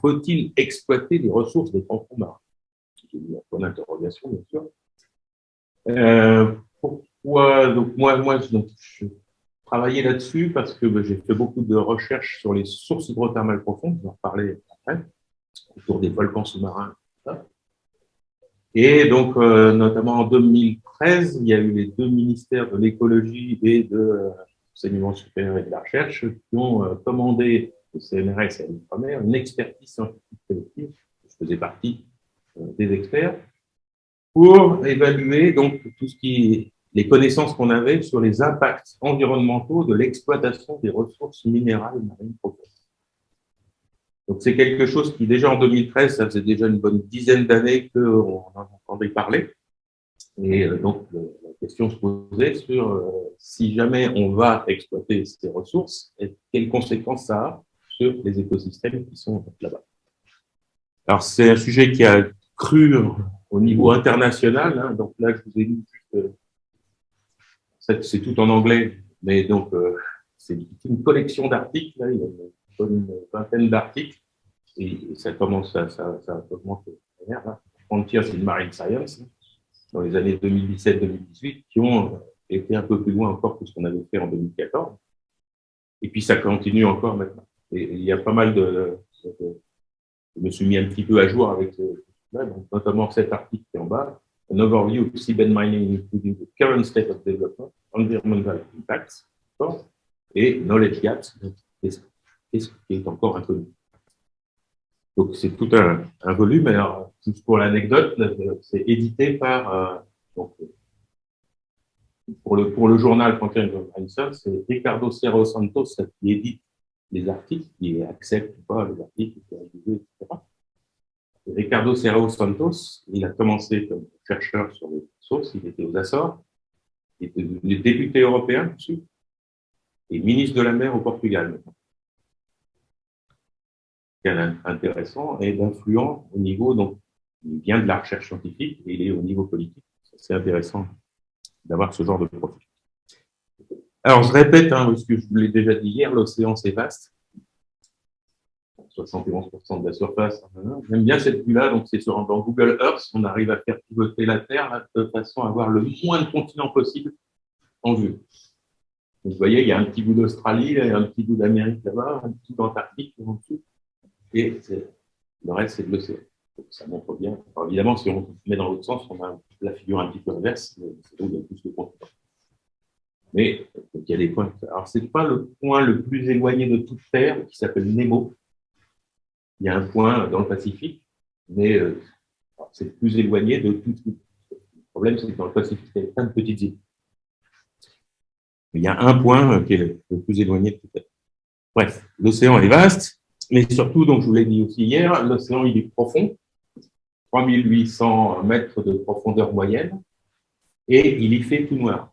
faut-il exploiter les ressources des grands fonds marins? J'ai mis un point d'interrogation, bien sûr. Pourquoi? Donc, je travaillais là-dessus parce que j'ai fait beaucoup de recherches sur les sources hydrothermales profondes, je vais en reparler après, autour des volcans sous-marins. Et donc, notamment en 2013, il y a eu les deux ministères de l'écologie et de l'enseignement supérieur et de la recherche qui ont commandé au CNRS et à l'Ifremer une expertise scientifique collective, je faisais partie des experts, pour évaluer donc tout ce qui les connaissances qu'on avait sur les impacts environnementaux de l'exploitation des ressources minérales marines profondes. Donc, c'est quelque chose qui, déjà en 2013, ça faisait déjà une bonne dizaine d'années qu'on en entendait parler. Et donc, la question se posait sur si jamais on va exploiter ces ressources, et quelles conséquences ça a sur les écosystèmes qui sont là-bas. Alors, c'est un sujet qui a cru au niveau international. Hein, donc là, je vous ai dit c'est tout en anglais, mais donc c'est une collection d'articles. Il y a une vingtaine d'articles. Et ça commence à augmenter. Frontiers in Marine Science, dans les années 2017-2018, qui ont été un peu plus loin encore que ce qu'on avait fait en 2014. Et puis ça continue encore maintenant. Et il y a pas mal je me suis mis un petit peu à jour avec là, donc notamment cet article qui est en bas, An overview of seabed mining, including the current state of development, environmental impacts, et knowledge gaps, qu'est-ce qui est encore inconnu. Donc, c'est tout un volume. Alors, juste pour l'anecdote, c'est édité par, donc, pour le journal Frontiers in Marine Science, c'est Ricardo Serrao Santos qui édite les articles, qui accepte ou pas les articles, qui est rédigé, etc. Et Ricardo Serrao Santos, il a commencé comme chercheur sur les sources, il était aux Açores, il était devenu député européen ensuite, et ministre de la mer au Portugal. Intéressant et d'influent au niveau, donc, il vient de la recherche scientifique et il est au niveau politique. C'est intéressant d'avoir ce genre de profil. Alors, je répète, ce que je vous l'ai déjà dit hier, l'océan, c'est vaste. 71% de la surface. J'aime bien cette vue-là, donc c'est dans Google Earth, on arrive à faire pivoter la Terre là, de façon à avoir le moins de continents possible en vue. Donc, vous voyez, il y a un petit bout d'Australie, il y a un petit bout d'Amérique là-bas, un petit bout d'Antarctique en dessous. Et le reste, c'est de l'océan. Ça montre bien. Alors, évidemment, si on met dans l'autre sens, on a la figure un petit peu inverse, c'est là où il y a plus de continents. Mais il y a des points. Alors, ce n'est pas le point le plus éloigné de toute Terre, qui s'appelle Nemo. Il y a un point dans le Pacifique, mais c'est le plus éloigné de tout. Le problème, c'est que dans le Pacifique, il y a plein de petites îles. Mais il y a un point qui est le plus éloigné de toute Terre. Bref, l'océan est vaste. Mais surtout, donc je vous l'ai dit aussi hier, l'océan il est profond, 3800 mètres de profondeur moyenne, et il y fait tout noir.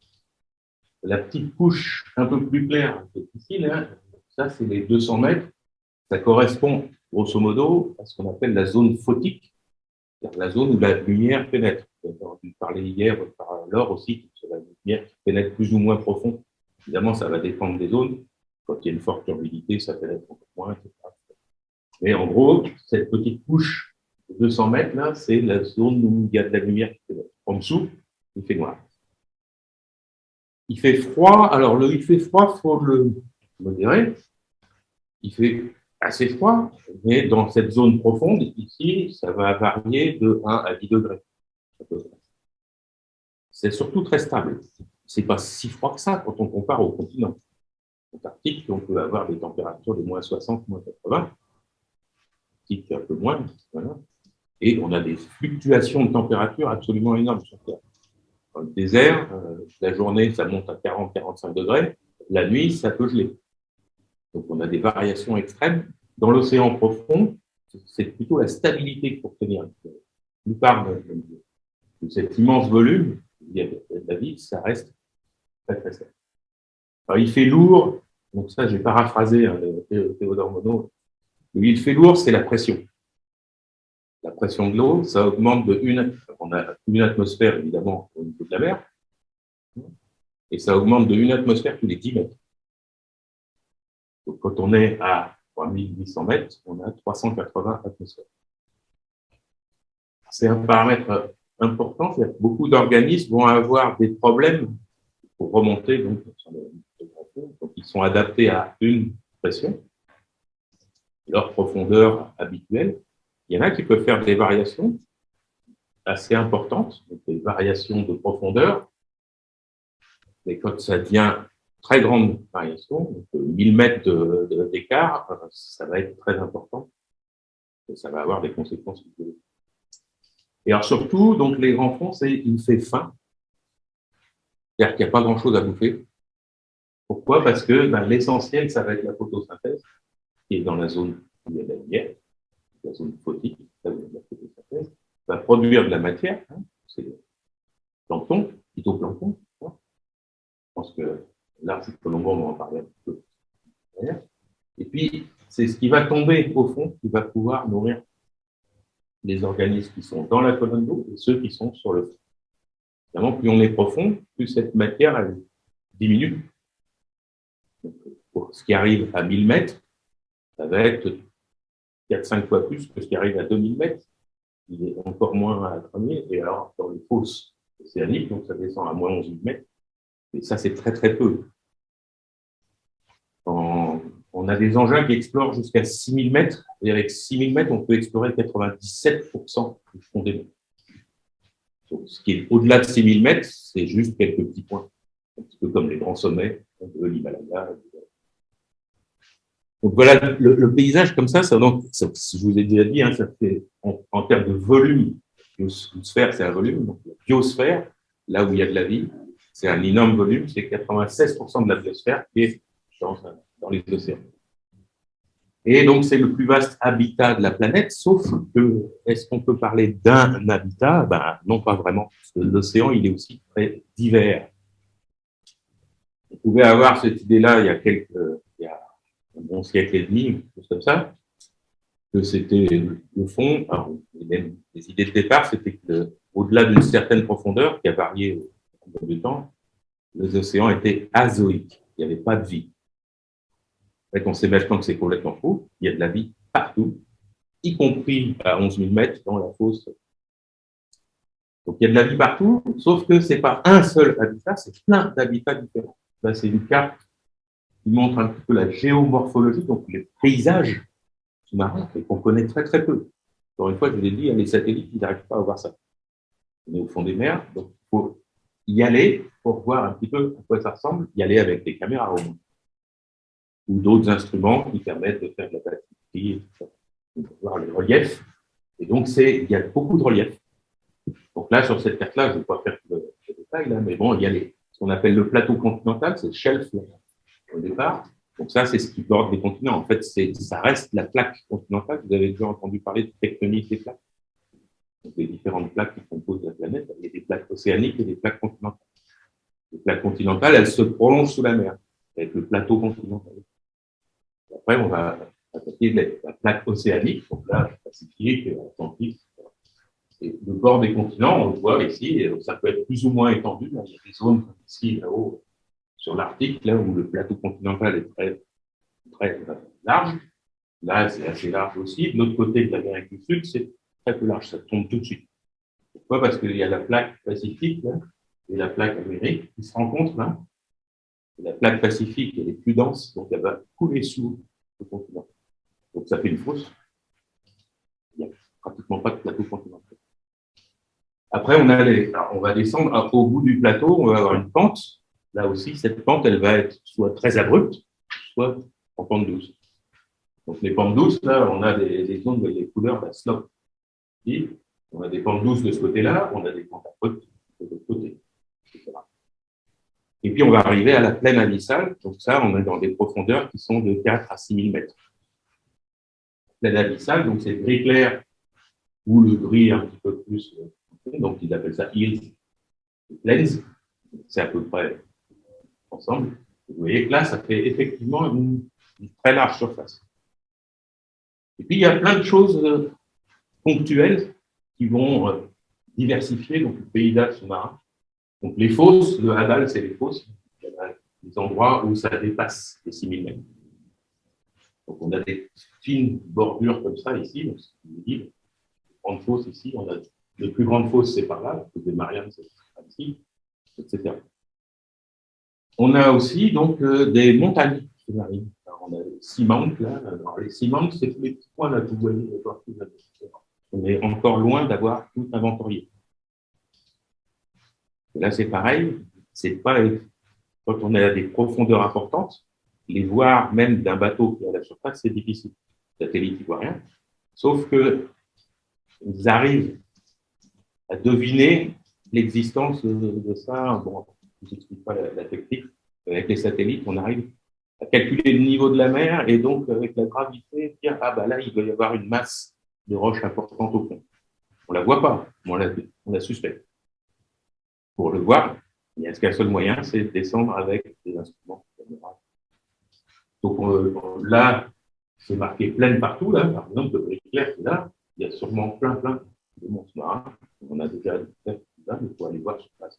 La petite couche un peu plus claire, qui est ici, là, ça c'est les 200 mètres, ça correspond grosso modo à ce qu'on appelle la zone photique, c'est-à-dire la zone où la lumière pénètre. Vous avez entendu parler hier par Laure aussi, sur la lumière qui pénètre plus ou moins profond. Évidemment, ça va dépendre des zones. Quand il y a une forte turbidité, ça pénètre un peu moins, etc. Mais en gros, cette petite couche de 200 mètres, là, c'est la zone où il y a de la lumière qui pénètre. En dessous, il fait noir. Il fait froid. Alors, il fait froid, il faut le modérer. Il fait assez froid, mais dans cette zone profonde, ici, ça va varier de 1 à 10 degrés. C'est surtout très stable. C'est pas si froid que ça quand on compare au continent. Antarctique, on peut avoir des températures de moins 60, moins 80. Un peu moins, voilà. Et on a des fluctuations de température absolument énormes sur Terre. Dans le désert, la journée, ça monte à 40-45 degrés, la nuit, ça peut geler. Donc on a des variations extrêmes. Dans l'océan profond, c'est plutôt la stabilité pour tenir. La plupart de cet immense volume, il y a de la vie, ça reste très très stable. Alors il fait lourd, donc ça j'ai paraphrasé Théodore Monod. Il fait lourd, c'est la pression. La pression de l'eau, ça augmente on a une atmosphère évidemment au niveau de la mer, et ça augmente de 1 atmosphère tous les 10 mètres. Donc quand on est à 3800 mètres, on a 380 atmosphères. C'est un paramètre important, c'est que beaucoup d'organismes vont avoir des problèmes pour remonter, donc ils sont adaptés à une pression, leur profondeur habituelle. Il y en a qui peuvent faire des variations assez importantes, donc des variations de profondeur. Mais quand ça devient très grande variation, donc 1000 mètres d'écart, ça va être très important et ça va avoir des conséquences. Et alors surtout, donc les grands fonds, il fait faim, c'est-à-dire qu'il n'y a pas grand-chose à bouffer. Pourquoi? Parce que l'essentiel, ça va être la photosynthèse, qui est dans la zone où il y a de la lumière, la zone photique, là où il y a de la photosynthèse, va produire de la matière, hein, c'est le plancton, phytoplancton. Hein. Je pense que là, c'est Colombo, on va en parler un petit peu. Et puis, c'est ce qui va tomber au fond qui va pouvoir nourrir les organismes qui sont dans la colonne d'eau et ceux qui sont sur le fond. Évidemment, plus on est profond, plus cette matière elle diminue. Donc, pour ce qui arrive à 1000 mètres, ça va être 4-5 fois plus que ce qui arrive à 2000 mètres. Il est encore moins à 3000. Et alors, dans les fosses océaniques, donc ça descend à moins 11 000 mètres. Et ça, c'est très, très peu. On a des engins qui explorent jusqu'à 6000 mètres. Et avec 6000 mètres, on peut explorer 97% du fond des mers. Donc, ce qui est au-delà de 6000 mètres, c'est juste quelques petits points. Un petit peu comme les grands sommets de l'Himalaya. Donc voilà, le paysage comme ça donc, je vous ai déjà dit, hein, ça fait en termes de volume, une sphère, c'est un volume. Donc, la biosphère, là où il y a de la vie, c'est un énorme volume, c'est 96% de la biosphère qui est dans les océans. Et donc, c'est le plus vaste habitat de la planète, sauf que, est-ce qu'on peut parler d'un habitat? Non, pas vraiment, parce que l'océan, il est aussi très divers. On pouvait avoir cette idée-là il y a un bon siècle et demi, quelque chose comme ça, que c'était le fond, alors, même les idées de départ, c'était que au-delà d'une certaine profondeur, qui a varié au cours du temps, les océans étaient azoïques, il n'y avait pas de vie. En fait, on sait maintenant que c'est complètement faux, il y a de la vie partout, y compris à 11 000 mètres dans la fosse. Donc il y a de la vie partout, sauf que ce n'est pas un seul habitat, c'est plein d'habitats différents. Là, c'est une carte qui montre un petit peu la géomorphologie, donc les paysages sous-marins, et qu'on connaît très très peu. Encore une fois, je vous l'ai dit, les satellites, ils n'arrivent pas à voir ça. On est au fond des mers, donc il faut y aller pour voir un petit peu à quoi ça ressemble, y aller avec des caméras au moins. Ou d'autres instruments qui permettent de faire de la bathymétrie, de voir les reliefs. Et donc, il y a beaucoup de reliefs. Donc là, sur cette carte-là, je ne vais pas faire le détail, là, mais bon, il y a ce qu'on appelle le plateau continental, c'est le shelf au départ. Donc ça, c'est ce qui borde les continents. En fait, ça reste la plaque continentale. Vous avez déjà entendu parler de tectonique des plaques. Donc, les différentes plaques qui composent la planète, il y a des plaques océaniques et des plaques continentales. Les plaques continentales, elles se prolongent sous la mer, avec le plateau continental. Après, on va attaquer la plaque océanique, donc là, Pacifique, Atlantique. Et le bord des continents, on le voit ici, et ça peut être plus ou moins étendu. Là, il y a des zones comme ici, là-haut, sur l'Arctique, là où le plateau continental est très, très large. Là, c'est assez large aussi. De l'autre côté de l'Amérique du Sud, c'est très peu large, ça tombe tout de suite. Pourquoi? Parce qu'il y a la plaque Pacifique là, et la plaque Amérique qui se rencontrent là. Et la plaque Pacifique, elle est plus dense, donc elle va couler sous le continent. Donc ça fait une fosse. Il n'y a pratiquement pas de plateau continental. Après, on va descendre au bout du plateau, on va avoir une pente. Là aussi, cette pente, elle va être soit très abrupte, soit en pente douce. Donc les pentes douces, là, on a des zones où il y a des couleurs, la slope. On a des pentes douces de ce côté-là, on a des pentes abruptes de l'autre côté, etc. Et puis, on va arriver à la plaine abyssale. Donc ça, on est dans des profondeurs qui sont de 4 à 6 000 mètres. La plaine abyssale, donc c'est le gris clair ou le gris un petit peu plus. Donc, ils appellent ça hills plains. C'est à peu près ensemble. Vous voyez que là, ça fait effectivement une très large surface. Et puis, il y a plein de choses ponctuelles qui vont diversifier donc, le paysage sous-marin. Donc, les fosses, le hadal, c'est les fosses. Il y a des endroits où ça dépasse les 6 000 mètres. Donc, on a des fines bordures comme ça ici, donc c'est une île. Les grandes fosses ici, on a les plus grandes fosses, c'est par là, les Mariannes, c'est ici, etc. On a aussi donc des montagnes sous-marines. On a les Seamounts, là. Alors, les Seamounts, c'est tous les petits points là que vous voyez. On est encore loin d'avoir tout inventorié. Et là, c'est pareil. C'est pas, quand on est à des profondeurs importantes, les voir même d'un bateau qui est à la surface, c'est difficile. Satellite, ils ne voient rien. Sauf qu'ils arrivent à deviner l'existence de ça. Bon, je ne vous explique pas la technique. Avec les satellites, on arrive à calculer le niveau de la mer et donc, avec la gravité, dire ah bah là, il doit y avoir une masse de roches importante au fond. On ne la voit pas, on la suspecte. Pour le voir, il n'y a qu'un seul moyen, c'est de descendre avec des instruments. Donc là, c'est marqué pleine partout, là. Par exemple, le brick clair, c'est là. Il y a sûrement plein de monstres marins. On a déjà des là, mais il faut aller voir sur place.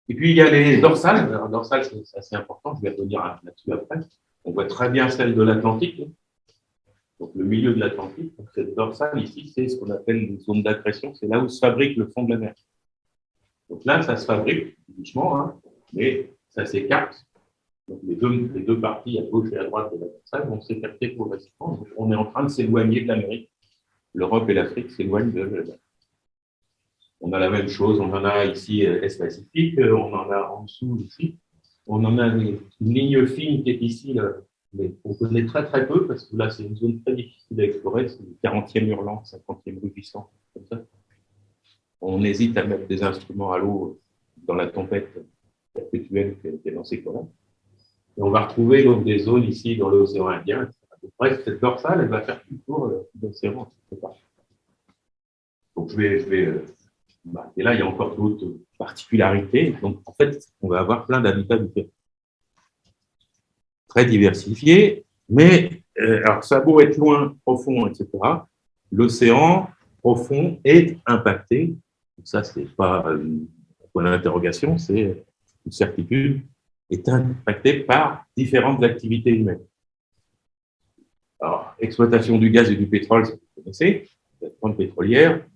Et puis, il y a les dorsales. Alors, dorsales, c'est assez important. Je vais revenir là-dessus après. On voit très bien celle de l'Atlantique. Donc, le milieu de l'Atlantique. Cette dorsale, ici, c'est ce qu'on appelle les zones d'accrétion. C'est là où se fabrique le fond de la mer. Donc là, ça se fabrique doucement, hein, mais ça s'écarte. Donc, les deux parties, à gauche et à droite de la dorsale, vont s'écarter progressivement. Donc, on est en train de s'éloigner de l'Amérique. L'Europe et l'Afrique s'éloignent de l'Amérique. On a la même chose, on en a ici Est-Pacifique, on en a en dessous ici. On en a une ligne fine qui est ici, là, mais on connaît très peu, parce que là, c'est une zone très difficile à explorer, c'est le 40e hurlant, 50e rugissant, comme ça. On hésite à mettre des instruments à l'eau dans la tempête perpétuelle qui est dans ces coins. Et on va retrouver donc des zones ici dans l'océan Indien. Bref, cette dorsale, elle va faire tout le tour de l'océan. Donc, et là, il y a encore d'autres particularités. Donc, en fait, on va avoir plein d'habitats différents. Très diversifiés, mais alors ça a beau être loin, profond, etc. L'océan profond est impacté. Ça, c'est pas un point d'interrogation, c'est une certitude, est impacté par différentes activités humaines. Alors, exploitation du gaz et du pétrole, ça vous connaissez, la plante pétrolière,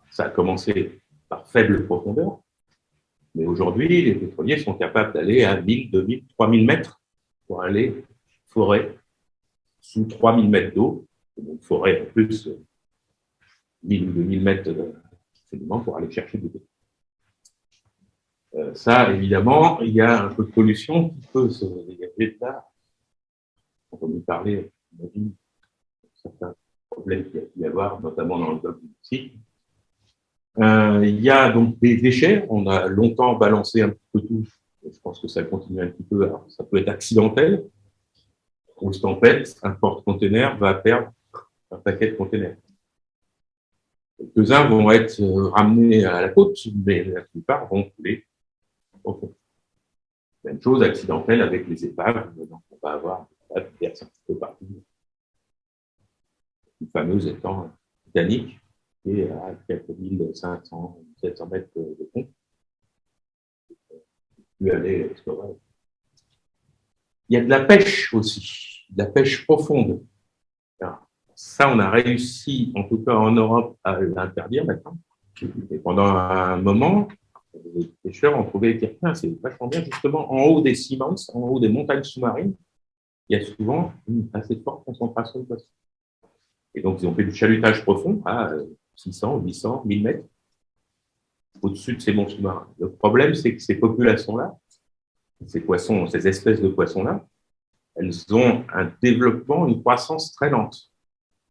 ça a commencé par faible profondeur, mais aujourd'hui, les pétroliers sont capables d'aller à 1000, 2000, 3000 mètres pour aller forêt sous 3000 mètres d'eau, donc forêt en plus 1000 ou 2000 mètres de sédiments pour aller chercher du pétrole. Ça, évidemment, il y a un peu de pollution qui peut se dégager de là. On peut nous parler, j'imagine, de certains problèmes qu'il y a pu y avoir, notamment dans le domaine du Mexique. Il y a donc des déchets. On a longtemps balancé un petit peu tout. Je pense que ça continue un petit peu. Alors, ça peut être accidentel. Grosse tempête, un porte-container va perdre un paquet de containers. Quelques-uns vont être ramenés à la côte, mais la plupart vont couler au fond. Même chose accidentelle avec les épaves. Donc, on va avoir des épaves qui versent un petit peu partout. Une fameuse étant Titanic, qui est à 4500, 700 mètres de fond. Il y a de la pêche aussi, de la pêche profonde. Alors, ça, on a réussi, en tout cas en Europe, à l'interdire maintenant. Et pendant un moment, les pêcheurs ont trouvé que c'est vachement bien, justement, en haut des ciments, en haut des montagnes sous-marines, il y a souvent une assez forte concentration de poissons. Et donc, ils ont fait du chalutage profond à 600, 800, 1000 mètres au-dessus de ces monts sous-marins. Le problème, c'est que ces populations-là, ces poissons, ces espèces de poissons-là, elles ont un développement, une croissance très lente.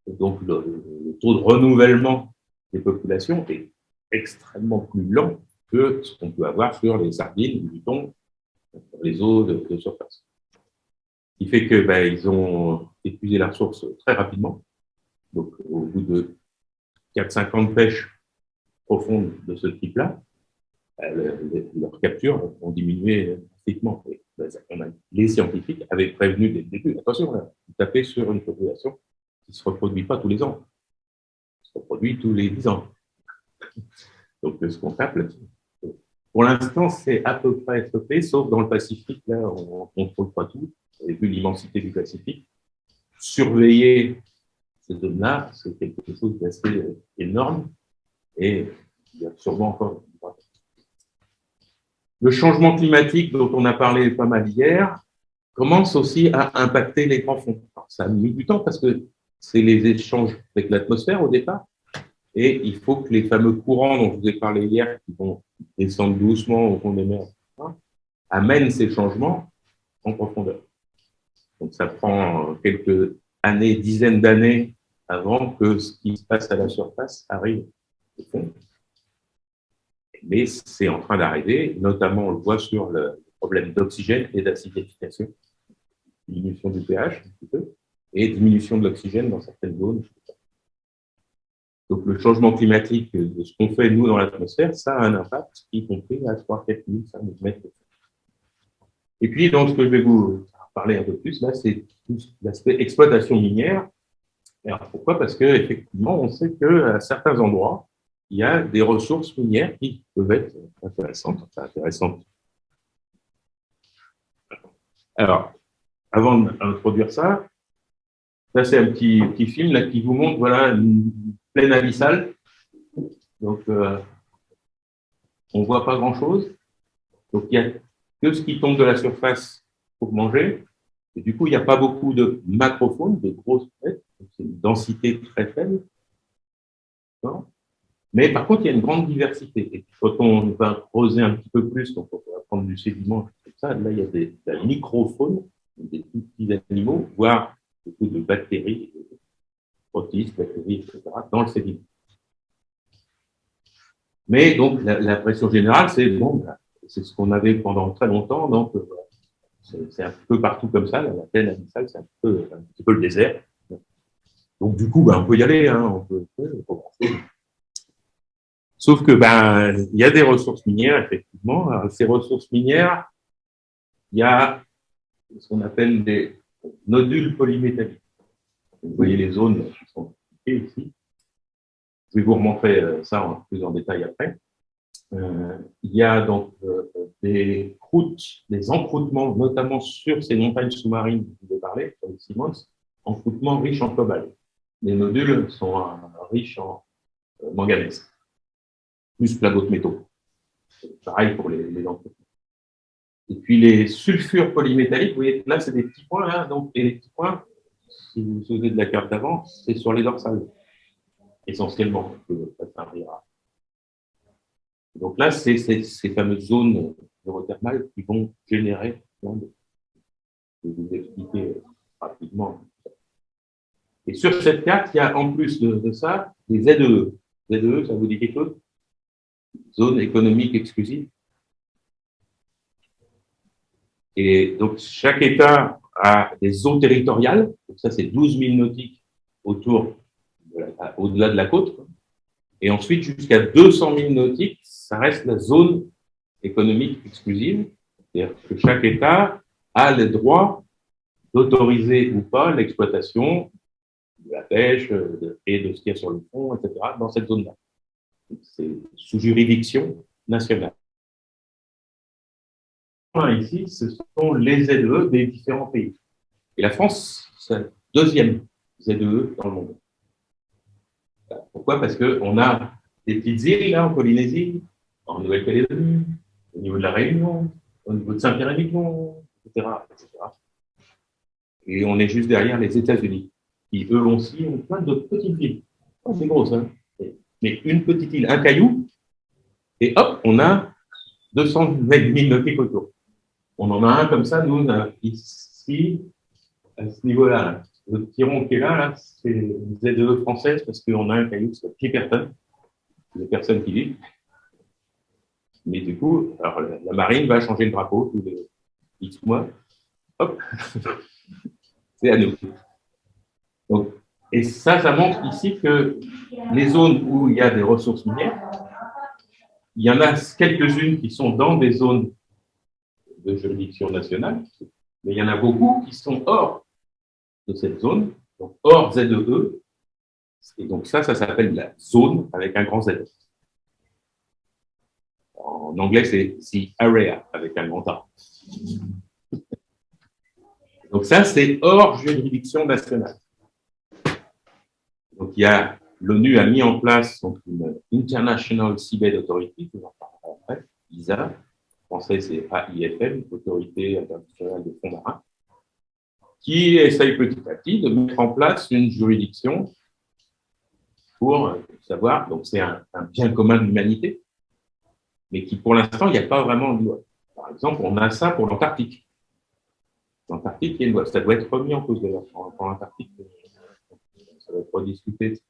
Et donc, le taux de renouvellement des populations est extrêmement plus lent que ce qu'on peut avoir sur les sardines ou du thon, sur les eaux de surface. Ce qui fait que ils ont épuisé la ressource très rapidement. Donc, au bout de 4-5 ans de pêche profonde de ce type-là, leurs captures ont diminué drastiquement. Les scientifiques avaient prévenu dès le début, attention, là, vous tapez sur une population qui ne se reproduit pas tous les ans, qui se reproduit tous les 10 ans. Donc, ce qu'on tape là-dessus. Pour l'instant, c'est à peu près stoppé, sauf dans le Pacifique, là, on ne contrôle pas tout. Vous avez vu l'immensité du Pacifique. surveiller ces zones-là, c'est quelque chose d'assez énorme et il y a sûrement encore. Le changement climatique dont on a parlé pas mal hier commence aussi à impacter les grands fonds. Alors, ça a mis du temps parce que c'est les échanges avec l'atmosphère au départ et il faut que les fameux courants dont je vous ai parlé hier, qui vont descendre doucement au fond des mers, amènent ces changements en profondeur. Donc ça prend quelques années, dizaines d'années avant que ce qui se passe à la surface arrive au fond. Mais c'est en train d'arriver, notamment on le voit sur le problème d'oxygène et d'acidification, diminution du pH un petit peu, et diminution de l'oxygène dans certaines zones. Donc le changement climatique de ce qu'on fait nous dans l'atmosphère, ça a un impact, y compris à 3 4 000, 5 000 mètres. Et puis donc ce que je vais vous parler un peu plus là, c'est l'aspect exploitation minière. Alors pourquoi? Parce qu'effectivement, on sait qu'à certains endroits, il y a des ressources minières qui peuvent être intéressantes. Alors, avant d'introduire ça, c'est un petit film là, qui vous montre voilà, une plaine abyssale. Donc, on ne voit pas grand-chose. Donc, il n'y a que ce qui tombe de la surface pour manger. Et du coup, il n'y a pas beaucoup de macrofaune, de grosses bêtes. C'est une densité très faible. Mais par contre, il y a une grande diversité. Et quand on va creuser un petit peu plus, donc on va prendre du sédiment, comme ça, là, il y a de la microfaune, des tout petits animaux, voire beaucoup de bactéries, protistes, bactéries, etc., dans le sédiment. Mais donc, la pression générale, c'est bon, c'est ce qu'on avait pendant très longtemps, donc c'est un peu partout comme ça, la plaine abyssale, c'est un petit peu le désert. Donc, du coup, on peut y aller, hein, on peut commencer. Sauf que il y a des ressources minières, effectivement. Alors, ces ressources minières, il y a ce qu'on appelle des nodules polymétalliques. Vous voyez les zones qui sont indiquées ici. Je vais vous remontrer ça plus en détail après. Il y a donc des croûtes, des encroûtements, notamment sur ces montagnes sous-marines dont je vous ai parlé, sur les Simmons, encroûtements riches en cobalt. Les nodules sont riches en manganèse, plus plein d'autres métaux. Pareil pour les encroûtements. Et puis les sulfures polymétalliques, vous voyez, là, c'est des petits points, là, donc, et les petits points, si vous vous souvenez de la carte d'avant, c'est sur les dorsales, essentiellement, ça c'est un riz rare. Donc là, c'est ces fameuses zones neurothermales qui vont générer, je vais vous expliquer rapidement. Et sur cette carte, il y a en plus de ça, des ZEE. ZEE, ça vous dit quelque chose? Zone économique exclusive. Et donc, chaque État a des eaux territoriales. Donc ça, c'est 12 000 nautiques au-delà de la côte. Et ensuite, jusqu'à 200 000 nautiques, ça reste la zone économique exclusive. C'est-à-dire que chaque État a le droit d'autoriser ou pas l'exploitation de la pêche et de ce qu'il y a sur le fond, etc., dans cette zone-là. C'est sous juridiction nationale. Ici, ce sont les ZEE des différents pays. Et la France, c'est la deuxième ZEE dans le monde. Pourquoi? Parce qu'on a des petites îles là, en Polynésie, en Nouvelle-Calédonie, au niveau de la Réunion, au niveau de Saint-Pierre-et-Miquelon, etc., etc. Et on est juste derrière les États-Unis, qui eux aussi ont plein de petites îles. Oh, c'est gros, ça. Mais une petite île, un caillou, et hop, on a 200 000 nautiques autour. On en a un comme ça, nous, ici, à ce niveau-là. Le petit rond qui est là, c'est une ZEE française parce qu'on a un caillou qui s'appelle Clipperton. Les personnes qui vivent. Mais du coup, alors, la marine va changer le drapeau tous les X mois. Hop, c'est à nous. Donc, et ça montre ici que les zones où il y a des ressources minières, il y en a quelques-unes qui sont dans des zones de juridiction nationale, mais il y en a beaucoup qui sont hors de cette zone, donc hors ZEE. Et donc ça s'appelle la zone avec un grand Z. En anglais, c'est the area avec un grand A. Donc ça, c'est hors juridiction nationale. Donc l'ONU a mis en place donc, une International Seabed Authority, je vous en parlerai après, ISA, en français c'est AIFM, Autorité internationale des fonds marins, qui essaye petit à petit de mettre en place une juridiction pour savoir, donc c'est un bien commun de l'humanité, mais qui pour l'instant, il n'y a pas vraiment de loi. Par exemple, on a ça pour l'Antarctique. L'Antarctique, il y a une loi. Ça doit être remis en cause d'ailleurs pour l'Antarctique. Ça va être rediscuté, etc.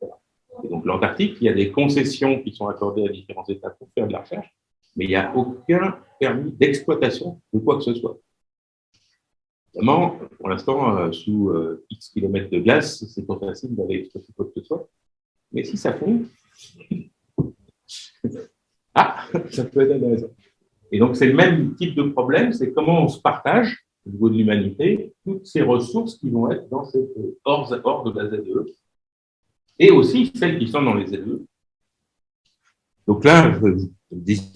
Et donc l'Antarctique, il y a des concessions qui sont accordées à différents États pour faire de la recherche, mais il n'y a aucun permis d'exploitation de quoi que ce soit. Évidemment, pour l'instant, sous X kilomètres de glace, c'est pas facile d'aller exploiter quoi que ce soit. Mais si ça fond, ça peut être intéressant. Et donc, c'est le même type de problème, c'est comment on se partage, au niveau de l'humanité, toutes ces ressources qui vont être dans cette hors de la ZEE, et aussi celles qui sont dans les ZEE. Donc là, je vais vous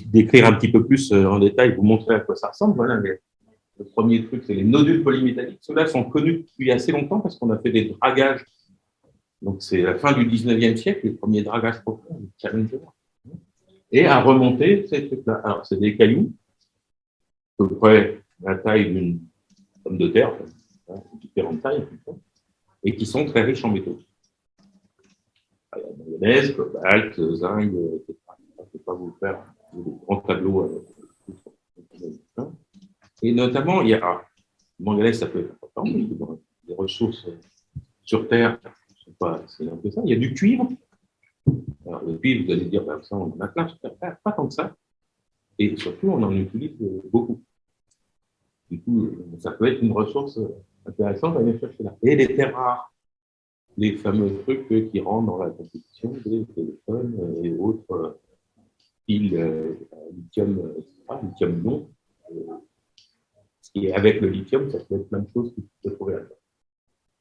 décrire un petit peu plus en détail, vous montrer à quoi ça ressemble. Voilà, le premier truc, c'est les nodules polymétalliques. Ceux-là sont connus depuis assez longtemps parce qu'on a fait des dragages. Donc, c'est la fin du 19e siècle, les premiers dragages profonds, les Challenger. Et à remonter ces trucs-là. Alors, c'est des cailloux, à peu près la taille d'une pomme de terre, différentes tailles, et qui sont très riches en métaux. Manganèse, cobalt, zinc, etc. Je ne vais pas vous faire des grands tableaux. Et notamment, il y a manganèse, ça peut être important, mais les ressources sur Terre, c'est un peu ça. Il y a du cuivre. Alors, le cuivre, vous allez dire, ben, ça, on en a plein sur Terre, pas tant que ça. Et surtout, on en utilise beaucoup. Du coup, ça peut être une ressource intéressante à aller chercher là. Et les terres rares, les fameux trucs qui rentrent dans la compétition des téléphones et autres piles lithium, etc., lithium non. Et avec le lithium, ça peut être plein de choses qui se trouvent là-dedans.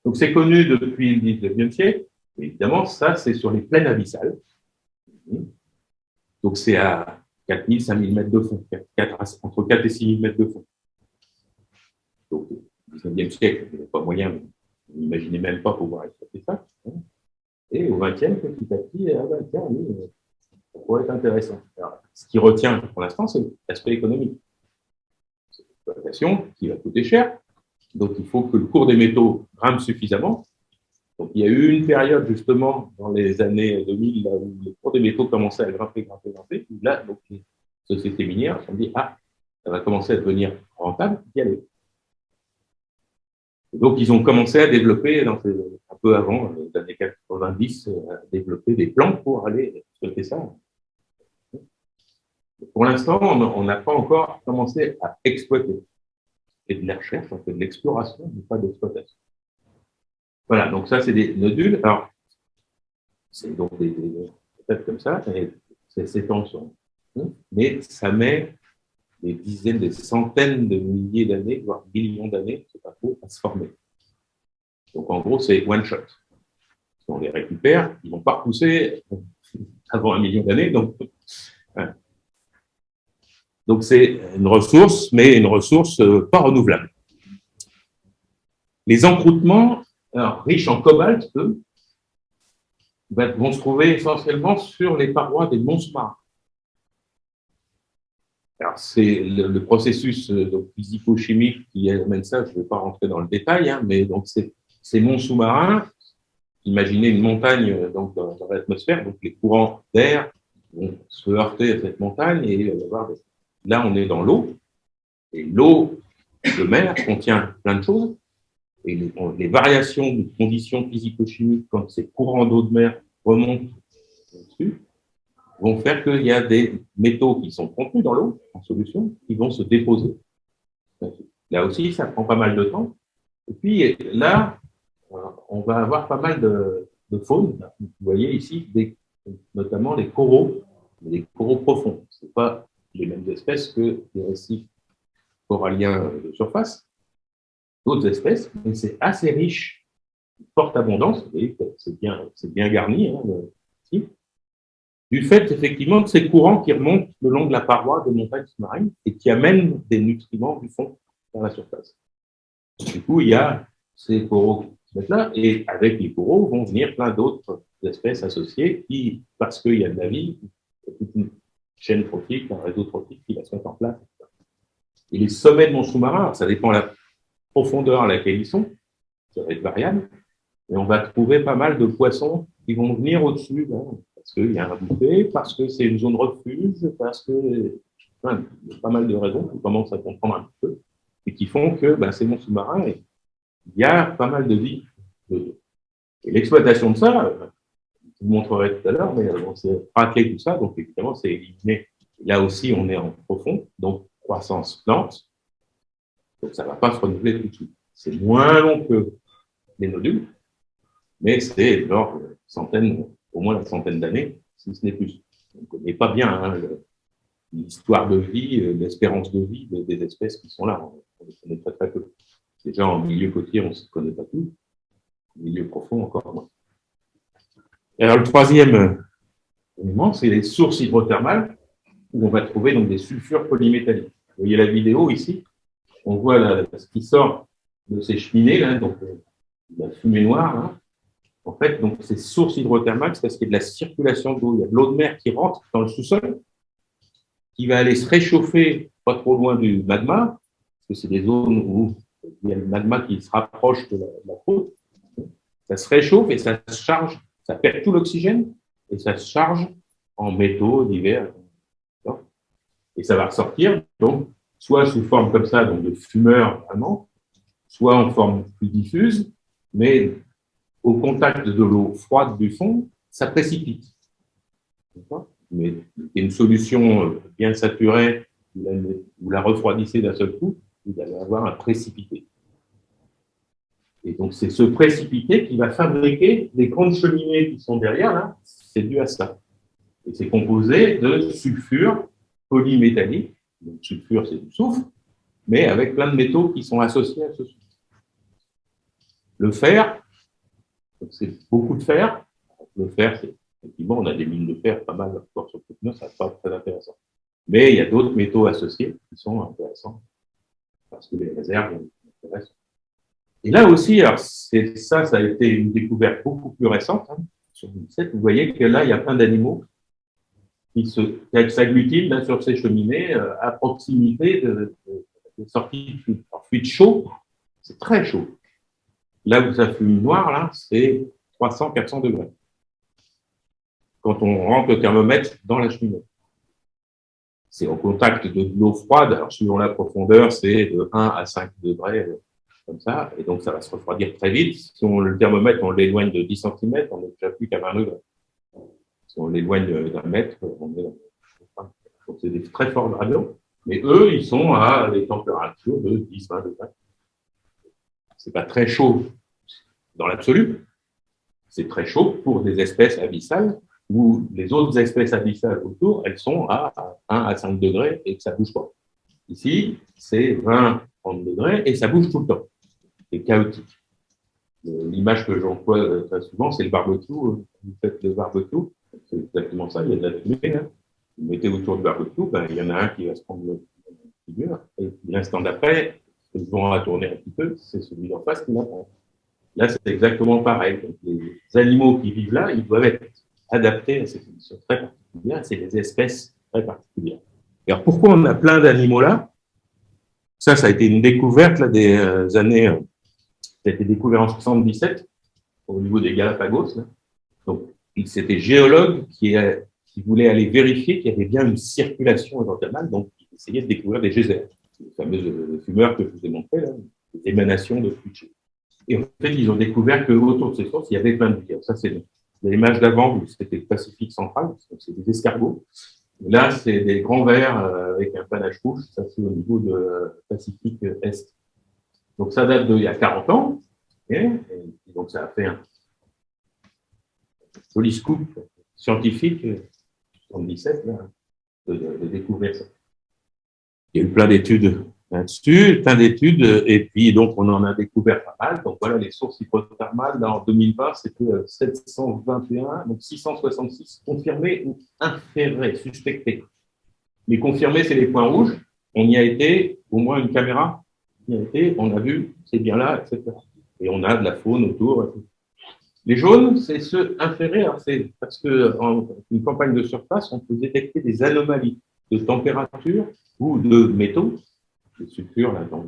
Donc, c'est connu depuis le 19e siècle. Évidemment, ça, c'est sur les plaines abyssales. Donc, c'est à 4 000, 5 000 mètres de fond, entre 4 et 6 000 mètres de fond. Donc, au 19e siècle, il n'y avait pas moyen, on n'imaginait même pas pouvoir exploiter ça. Et au 20e, petit à petit, tiens, oui, ça pourrait être intéressant. Alors, ce qui retient pour l'instant, c'est l'aspect économique. C'est l'exploitation qui va coûter cher. Donc, il faut que le cours des métaux grimpe suffisamment. Donc, il y a eu une période, justement, dans les années 2000, là, où le cours des métaux commençait à grimper. Là, donc, les sociétés minières se sont dit, ça va commencer à devenir rentable d'y aller. Et donc, ils ont commencé à développer, un peu avant, les années 90, à développer des plans pour aller exploiter ça. Pour l'instant, on n'a pas encore commencé à exploiter. Et de la recherche, on fait de l'exploration, mais pas d'exploitation. Voilà, donc ça, c'est des nodules. Alors, c'est donc des peut-être comme ça, ces temps sont, mais ça met des dizaines, des centaines de milliers d'années, voire millions d'années, c'est pas trop, à se former. Donc, en gros, c'est one shot. On les récupère, ils vont pas repousser avant 1 million d'années, donc voilà. Donc, c'est une ressource, mais une ressource pas renouvelable. Les encroûtements, alors, riches en cobalt, eux, vont se trouver essentiellement sur les parois des monts sous-marins. Alors, c'est le processus physico-chimique qui amène ça, je ne vais pas rentrer dans le détail, mais donc ces monts sous-marins, imaginez une montagne donc, dans l'atmosphère, donc les courants d'air vont se heurter à cette montagne et il va y avoir là, on est dans l'eau, et l'eau de mer contient plein de choses, et les variations de conditions physico-chimiques quand ces courants d'eau de mer remontent dessus vont faire qu'il y a des métaux qui sont contenus dans l'eau, en solution, qui vont se déposer. Là aussi, ça prend pas mal de temps. Et puis là, on va avoir pas mal de faune. Vous voyez ici, notamment les coraux profonds. Ce n'est pas les mêmes espèces que les récifs coralliens de surface, d'autres espèces, mais c'est assez riche, forte abondance, vous voyez, c'est bien garni, ici, du fait effectivement de ces courants qui remontent le long de la paroi des montagnes sous-marines et qui amènent des nutriments du fond vers la surface. Du coup, il y a ces coraux qui se mettent là, et avec les coraux vont venir plein d'autres espèces associées qui, parce qu'il y a de la vie, il y a toute une chaîne trophique, un réseau trophique qui va se mettre en place. Et les sommets de mon sous-marin, ça dépend de la profondeur à laquelle ils sont, ça va être variable, mais on va trouver pas mal de poissons qui vont venir au-dessus, parce qu'il y a un bouffet, parce que c'est une zone refuge, parce que enfin, il y a pas mal de raisons qu'on commence à comprendre un petit peu, et qui font que c'est mon sous-marin, et il y a pas mal de vie. Et l'exploitation de ça, je vous montrerai tout à l'heure, mais on s'est raclé tout ça, donc évidemment, c'est éliminé. Là aussi, on est en profond, donc croissance lente, donc ça ne va pas se renouveler tout de suite. C'est moins long que les nodules, mais c'est genre centaines, au moins une centaine d'années, si ce n'est plus. On ne connaît pas bien l'histoire de vie, l'espérance de vie des espèces qui sont là. On les connaît très très peu. Déjà, en milieu côtier, on ne se connaît pas tout. En milieu profond, encore moins. Et alors, le troisième élément, c'est les sources hydrothermales, où on va trouver donc des sulfures polymétalliques. Vous voyez la vidéo ici, on voit ce qui sort de ces cheminées, là, donc la fumée noire. Là. En fait, donc, ces sources hydrothermales, c'est parce qu'il y a de la circulation d'eau. Il y a de l'eau de mer qui rentre dans le sous-sol, qui va aller se réchauffer pas trop loin du magma, parce que c'est des zones où il y a le magma qui se rapproche de la côte. Ça se réchauffe et ça se charge, ça perd tout l'oxygène et ça se charge en métaux divers. Et ça va ressortir, donc, soit sous forme comme ça, donc de fumeur vraiment, soit en forme plus diffuse, mais au contact de l'eau froide du fond, ça précipite. Mais une solution bien saturée, vous la refroidissez d'un seul coup, vous allez avoir un précipité. Et donc, c'est ce précipité qui va fabriquer les grandes cheminées qui sont derrière, là, c'est dû à ça. Et c'est composé de sulfure polymétallique. Donc, sulfure, c'est du soufre, mais avec plein de métaux qui sont associés à ce soufre. Le fer, c'est beaucoup de fer. Le fer, c'est effectivement, on a des mines de fer pas mal encore sur le ça n'est pas très intéressant. Mais il y a d'autres métaux associés qui sont intéressants parce que les réserves sont intéressantes. Et là aussi, alors ça a été une découverte beaucoup plus récente. Sur 2007, vous voyez que là, il y a plein d'animaux qui s'agglutinent sur ces cheminées à proximité de sorties de fluide. Alors, fluide chaud, c'est très chaud. Là où ça fume noir, là, c'est 300-400 degrés. Quand on rentre le thermomètre dans la cheminée. C'est au contact de l'eau froide. Alors, suivant la profondeur, c'est de 1 à 5 degrés, comme ça. Et donc, ça va se refroidir très vite. Si le thermomètre, on l'éloigne de 10 cm, on n'est déjà plus qu'à 20 degrés. Si on l'éloigne d'un mètre, on est donc, c'est des très forts gradients. Mais eux, ils sont à des températures de 10-20 degrés. C'est pas très chaud dans l'absolu. C'est très chaud pour des espèces abyssales où les autres espèces abyssales autour, elles sont à 1 à 5 degrés et que ça ne bouge pas. Ici, c'est 20-30 degrés et ça bouge tout le temps. C'est chaotique. L'image que j'emploie très souvent, c'est le barbecue. Vous faites le barbecue, c'est exactement ça, il y a de la fumée. Hein. Vous mettez autour du barbecue, il y en a un qui va se prendre le figure, et l'instant d'après, ils vont à tourner un petit peu, c'est celui d'en face qui l'apprend. Là, c'est exactement pareil. Donc, les animaux qui vivent là, ils doivent être adaptés à ces conditions très particulières. C'est des espèces très particulières. Et alors, pourquoi on a plein d'animaux là? Ça a été une découverte là, des années. Ça a été découvert en 77 au niveau des Galapagos. Là. Donc, c'était géologues qui voulaient aller vérifier qu'il y avait bien une circulation hydrothermale. Donc, ils essayaient de découvrir des geysers, les fameux fumeurs que je vous ai montrés, là, des émanations de fluide chaud. Et en fait, ils ont découvert qu'autour de ces sources, il y avait plein de vie. Ça, c'est l'image d'avant, où c'était le Pacifique central, donc c'est des escargots. Et là, c'est des grands vers avec un panache rouge, ça c'est au niveau de Pacifique Est. Donc ça date d'il y a 40 ans, et donc ça a fait un joli scoop scientifique, en 2017, là, de découvrir ça. Il y a eu plein d'études là-dessus, et puis donc on en a découvert pas mal. Donc voilà, les sources hydrothermales, là en 2020, c'était 721, donc 666 confirmés ou inférés, suspectés. Les confirmés, c'est les points rouges. On y a été, au moins une caméra, et on a vu, c'est bien là, etc. Et on a de la faune autour. Les jaunes, c'est ceux inférieurs, c'est parce qu'en une campagne de surface, on peut détecter des anomalies de température ou de métaux, de sulfure, là, donc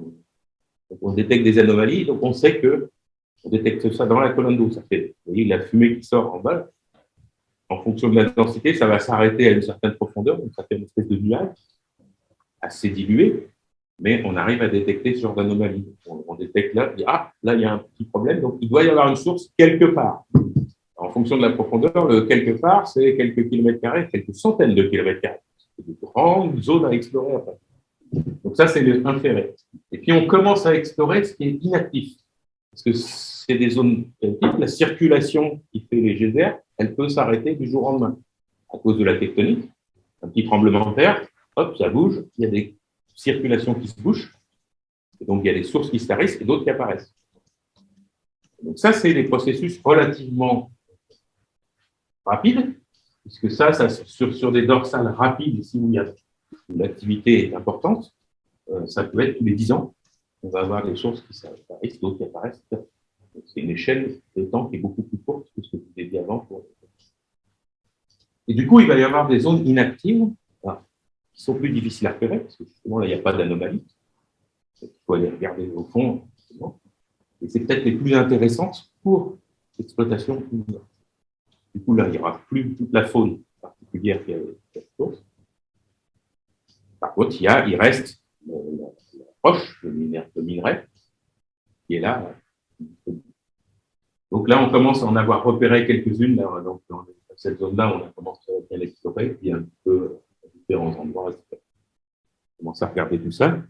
on détecte des anomalies, donc on sait que on détecte ça dans la colonne d'eau. Ça fait, vous voyez, la fumée qui sort en bas, en fonction de la densité, ça va s'arrêter à une certaine profondeur, donc ça fait une espèce de nuage assez dilué, mais on arrive à détecter ce genre d'anomalie. On détecte là, là, il y a un petit problème, donc il doit y avoir une source quelque part. En fonction de la profondeur, le quelque part, c'est quelques kilomètres carrés, quelques centaines de kilomètres carrés. C'est de grandes zones à explorer après. Donc ça, c'est l'inféré. Et puis, on commence à explorer ce qui est inactif. Parce que c'est des zones la circulation qui fait les geysers, elle peut s'arrêter du jour au lendemain à cause de la tectonique. Un petit tremblement de terre, hop, ça bouge, il y a des circulations qui se bougent, et donc il y a des sources qui se tarissent et d'autres qui apparaissent. Donc ça, c'est des processus relativement rapides, puisque ça sur des dorsales rapides, ici où l'activité est importante, ça peut être tous les 10 ans. On va avoir des sources qui apparaissent, d'autres qui apparaissent. C'est une échelle de temps qui est beaucoup plus courte que ce que vous avez dit avant. Et du coup, il va y avoir des zones inactives qui sont plus difficiles à repérer, parce que justement, là, il n'y a pas d'anomalie. Il faut aller regarder au fond. Et c'est peut-être les plus intéressantes pour l'exploitation. Du coup, là, il n'y aura plus toute la faune particulière qui a cette source. Par contre, il reste la roche, le minerai, qui est là. Donc là, on commence à en avoir repéré quelques-unes. Donc, dans cette zone-là, on a commencé à bien explorer, puis un peu à différents endroits. On commence à regarder tout ça.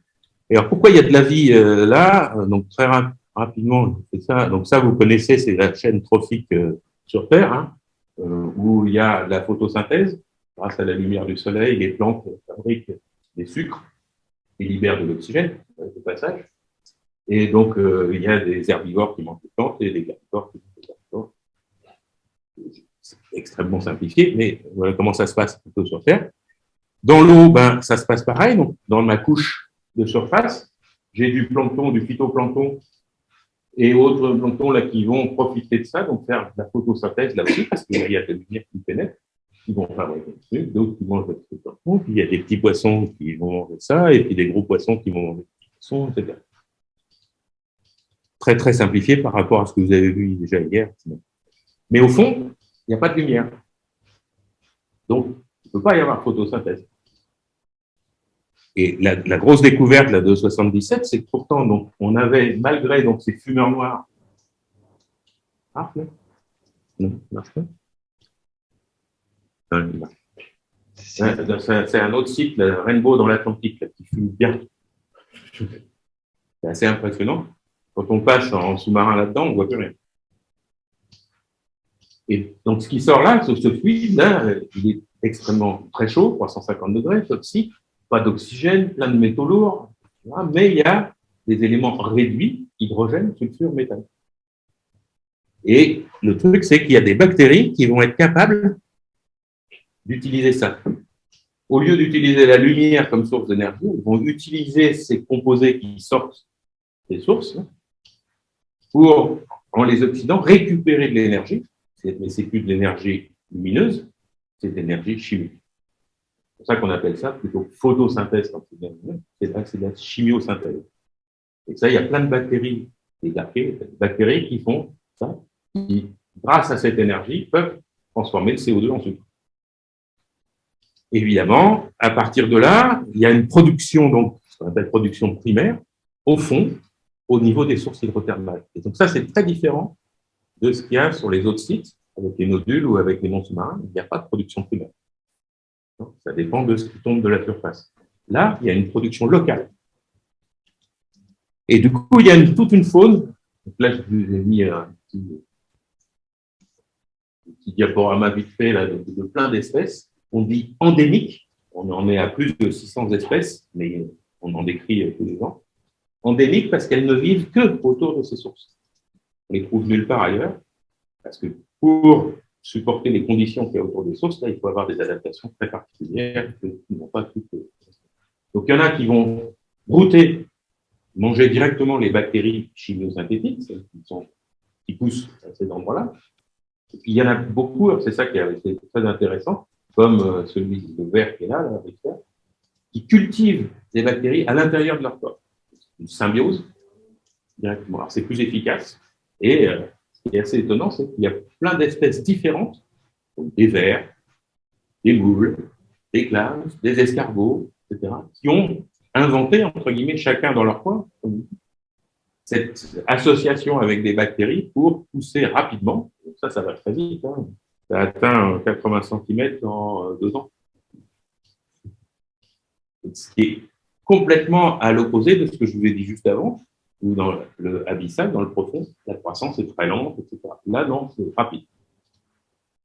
Et alors, pourquoi il y a de la vie là? Donc, très rapidement, je fais ça. Donc, ça, vous connaissez, c'est la chaîne trophique sur Terre, hein, où il y a de la photosynthèse. Grâce à la lumière du soleil, les plantes fabriquent des sucres et libèrent de l'oxygène au passage. Et donc, il y a des herbivores qui mangent des plantes et des carnivores qui mangent des herbivores. C'est extrêmement simplifié, mais voilà comment ça se passe plutôt sur Terre. Dans l'eau, ben, ça se passe pareil. Donc, dans ma couche de surface, j'ai du plancton, du phytoplancton et autres planctons là, qui vont profiter de ça, donc faire de la photosynthèse là aussi, parce qu'il y a de la lumière qui pénètre, qui vont fabriquer des trucs, d'autres qui mangent le phytoplancton, puis il y a des petits poissons qui vont manger ça, et puis des gros poissons qui vont manger des petits poissons, etc. Très, très simplifié par rapport à ce que vous avez vu déjà hier. Mais au fond, il n'y a pas de lumière. Donc, il ne peut pas y avoir photosynthèse. Et la grosse découverte là, de 77, c'est que pourtant, donc, on avait, malgré donc, ces fumeurs noirs. Ah, non, marche pas. C'est un autre site, le Rainbow dans l'Atlantique, qui fume bien. C'est assez impressionnant. Quand on passe en sous-marin là-dedans, on ne voit plus rien. Et donc, ce qui sort là, ce fluide-là, il est extrêmement très chaud, 350 degrés, toxique, pas d'oxygène, plein de métaux lourds, mais il y a des éléments réduits, hydrogène, sulfure, méthane. Et le truc, c'est qu'il y a des bactéries qui vont être capables d'utiliser ça. Au lieu d'utiliser la lumière comme source d'énergie, ils vont utiliser ces composés qui sortent des sources pour, en les oxydant, récupérer de l'énergie. Mais ce n'est plus de l'énergie lumineuse, c'est de l'énergie chimique. C'est pour ça qu'on appelle ça plutôt photosynthèse quand c'est bien lumineux, c'est de la chimiosynthèse. Et ça, il y a plein de bactéries, des bactéries qui font ça, qui, grâce à cette énergie, peuvent transformer le CO2 en sucre. Évidemment, à partir de là, il y a une production, donc, ce qu'on appelle production primaire, au fond, au niveau des sources hydrothermales. Et donc ça, c'est très différent de ce qu'il y a sur les autres sites, avec les nodules ou avec les monts sous-marins. Il n'y a pas de production primaire. Donc, ça dépend de ce qui tombe de la surface. Là, il y a une production locale. Et du coup, il y a toute une faune. Donc là, je vous ai mis un petit diaporama vite fait là, de plein d'espèces. On dit endémique. On en est à plus de 600 espèces, mais on en décrit tous les ans. Endémique parce qu'elles ne vivent que autour de ces sources. On les trouve nulle part ailleurs, parce que pour supporter les conditions qu'il y a autour des sources, là, il faut avoir des adaptations très particulières qui n'ont pas toutes. Donc, il y en a qui vont brouter manger directement les bactéries chimiosynthétiques, celles qui poussent à ces endroits-là. Et puis, il y en a beaucoup, c'est ça qui est très intéressant, comme celui de vert qui est là, avec ça, qui cultivent des bactéries à l'intérieur de leur corps. Une symbiose, directement. Alors, c'est plus efficace. Et ce qui est assez étonnant, c'est qu'il y a plein d'espèces différentes, donc des vers, des moules, des glaces, des escargots, etc., qui ont inventé, entre guillemets, chacun dans leur coin, cette association avec des bactéries pour pousser rapidement. Ça va très vite. Hein. Ça atteint 80 cm en 2 ans. Ce qui est complètement à l'opposé de ce que je vous ai dit juste avant, où dans le abyssal, dans le profond, la croissance est très lente, etc. Là, non, c'est rapide.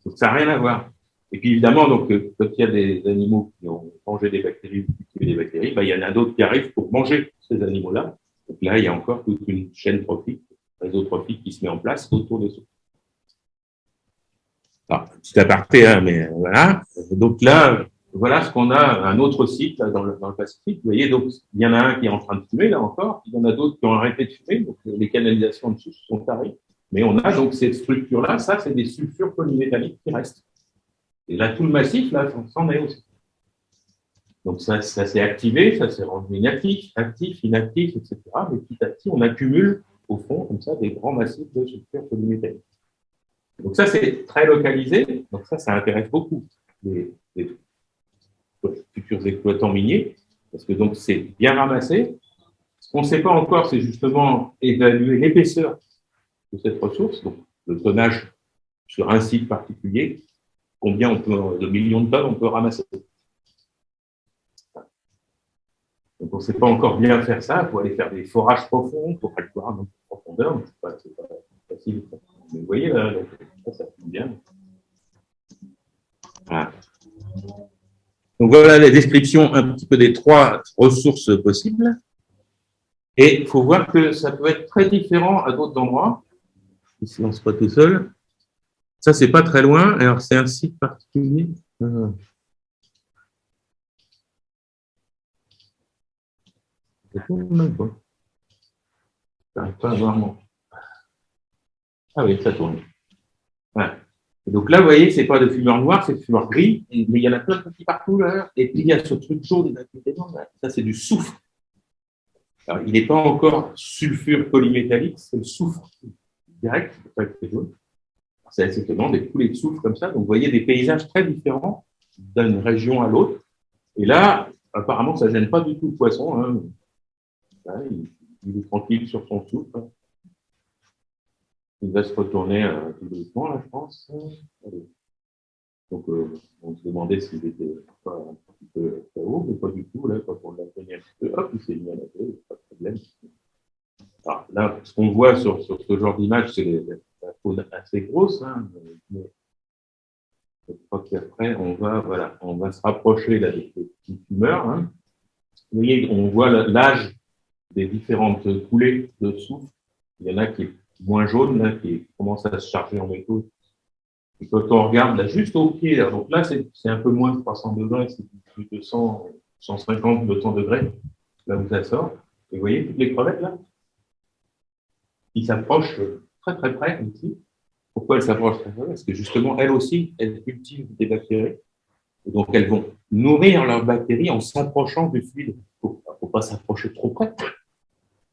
Donc, ça n'a rien à voir. Et puis, évidemment, donc, quand il y a des animaux qui ont mangé des bactéries ou cultivé des bactéries, il y en a d'autres qui arrivent pour manger ces animaux-là. Donc là, il y a encore toute une chaîne trophique, réseau trophique qui se met en place autour de ça. Alors, petit aparté, hein, mais voilà. Donc là, voilà ce qu'on a, un autre site là, dans le Pacifique. Vous voyez, donc il y en a un qui est en train de fumer, là encore. Il y en a d'autres qui ont arrêté de fumer. Donc les canalisations en dessous sont tarées. Mais on a donc cette structure-là. Ça, c'est des sulfures polymétalliques qui restent. Et là, tout le massif, là, s'en est aussi. Donc ça s'est activé, ça s'est rendu inactif, actif, inactif, etc. Mais petit à petit, on accumule, au fond, comme ça, des grands massifs de sulfures polymétalliques. Donc ça, c'est très localisé. Donc ça intéresse beaucoup les futurs exploitants miniers, parce que donc c'est bien ramassé. Ce qu'on ne sait pas encore, c'est justement évaluer l'épaisseur de cette ressource, donc le tonnage sur un site particulier, combien de millions de tonnes on peut ramasser. Donc on ne sait pas encore bien faire ça, il faut aller faire des forages profonds pour aller voir en profondeur, mais ce n'est pas facile. Mais vous voyez, là, ça finit bien. Voilà. Donc voilà la description un petit peu des 3 ressources possibles. Et il faut voir que ça peut être très différent à d'autres endroits. Ici, on ne se pas tout seul. Ça, c'est pas très loin. Alors, c'est un site particulier. Je n'arrive pas à voir mon. Ah oui, ça tourne. Voilà. Et donc là, vous voyez, ce n'est pas de fumeur noir, c'est de fumeur gris, mais il y en a plein de petits partout là. Et puis il y a ce truc jaune, ça c'est du soufre. Alors, il n'est pas encore sulfure polymétallique, c'est le soufre direct, c'est pour ça que c'est jaune. C'est assez étonnant, des coulées de soufre comme ça. Donc vous voyez des paysages très différents d'une région à l'autre. Et là, apparemment, ça ne gêne pas du tout le poisson. Hein. Là, il est tranquille sur son soufre. Il va se retourner tout doucement, là, je pense. Allez. Donc, on se demandait s'il était pas un petit peu haut, mais pas du tout. Là, quand on l'a tenu un petit peu, hop, il s'est mis à la tête, pas de problème. Alors, là, ce qu'on voit sur ce genre d'image, c'est la faune assez grosse, hein, mais je crois qu'après, on va se rapprocher là, des petits fumeurs. Hein. Vous voyez, on voit l'âge des différentes coulées de soufre. Il y en a qui est moins jaune, là, qui commence à se charger en métaux. Et quand on regarde là, juste au pied, là, donc là, c'est un peu moins de 300 degrés, c'est plus de 100, 150, 200 degrés, là où ça sort. Et vous voyez toutes les crevettes, là, qui s'approchent très, très près, ici. Pourquoi elles s'approchent très près? Parce que justement, elles aussi, elles cultivent des bactéries. Et donc, elles vont nourrir leurs bactéries en s'approchant du fluide. Il ne faut pas s'approcher trop près.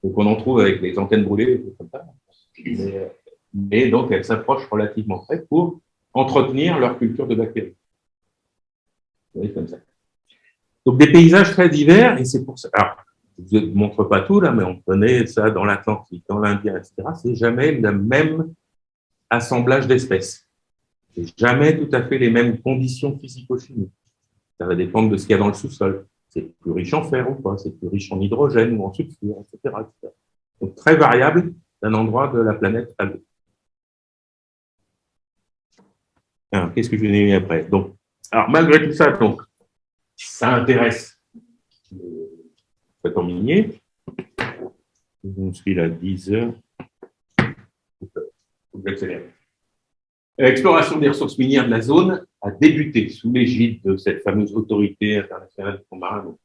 Donc, on en trouve avec les antennes brûlées, comme ça. Mais donc, elles s'approchent relativement près pour entretenir leur culture de bactéries. Vous voyez, comme ça. Donc, des paysages très divers, et c'est pour ça. Alors, je ne vous montre pas tout, là, mais on connaît ça dans l'Atlantique, dans l'Indien, etc. C'est jamais le même assemblage d'espèces. C'est jamais tout à fait les mêmes conditions physico-chimiques. Ça va dépendre de ce qu'il y a dans le sous-sol. C'est plus riche en fer ou pas, c'est plus riche en hydrogène ou en sulfure, etc. Donc, très variable d'un endroit de la planète à l'autre. Alors, qu'est-ce que je vais donner après? Donc, alors, malgré tout ça, donc, ça intéresse les exploitants miniers. On suit là 10 heures. L'exploration des ressources minières de la zone a débuté sous l'égide de cette fameuse autorité internationale du fonds marin, dont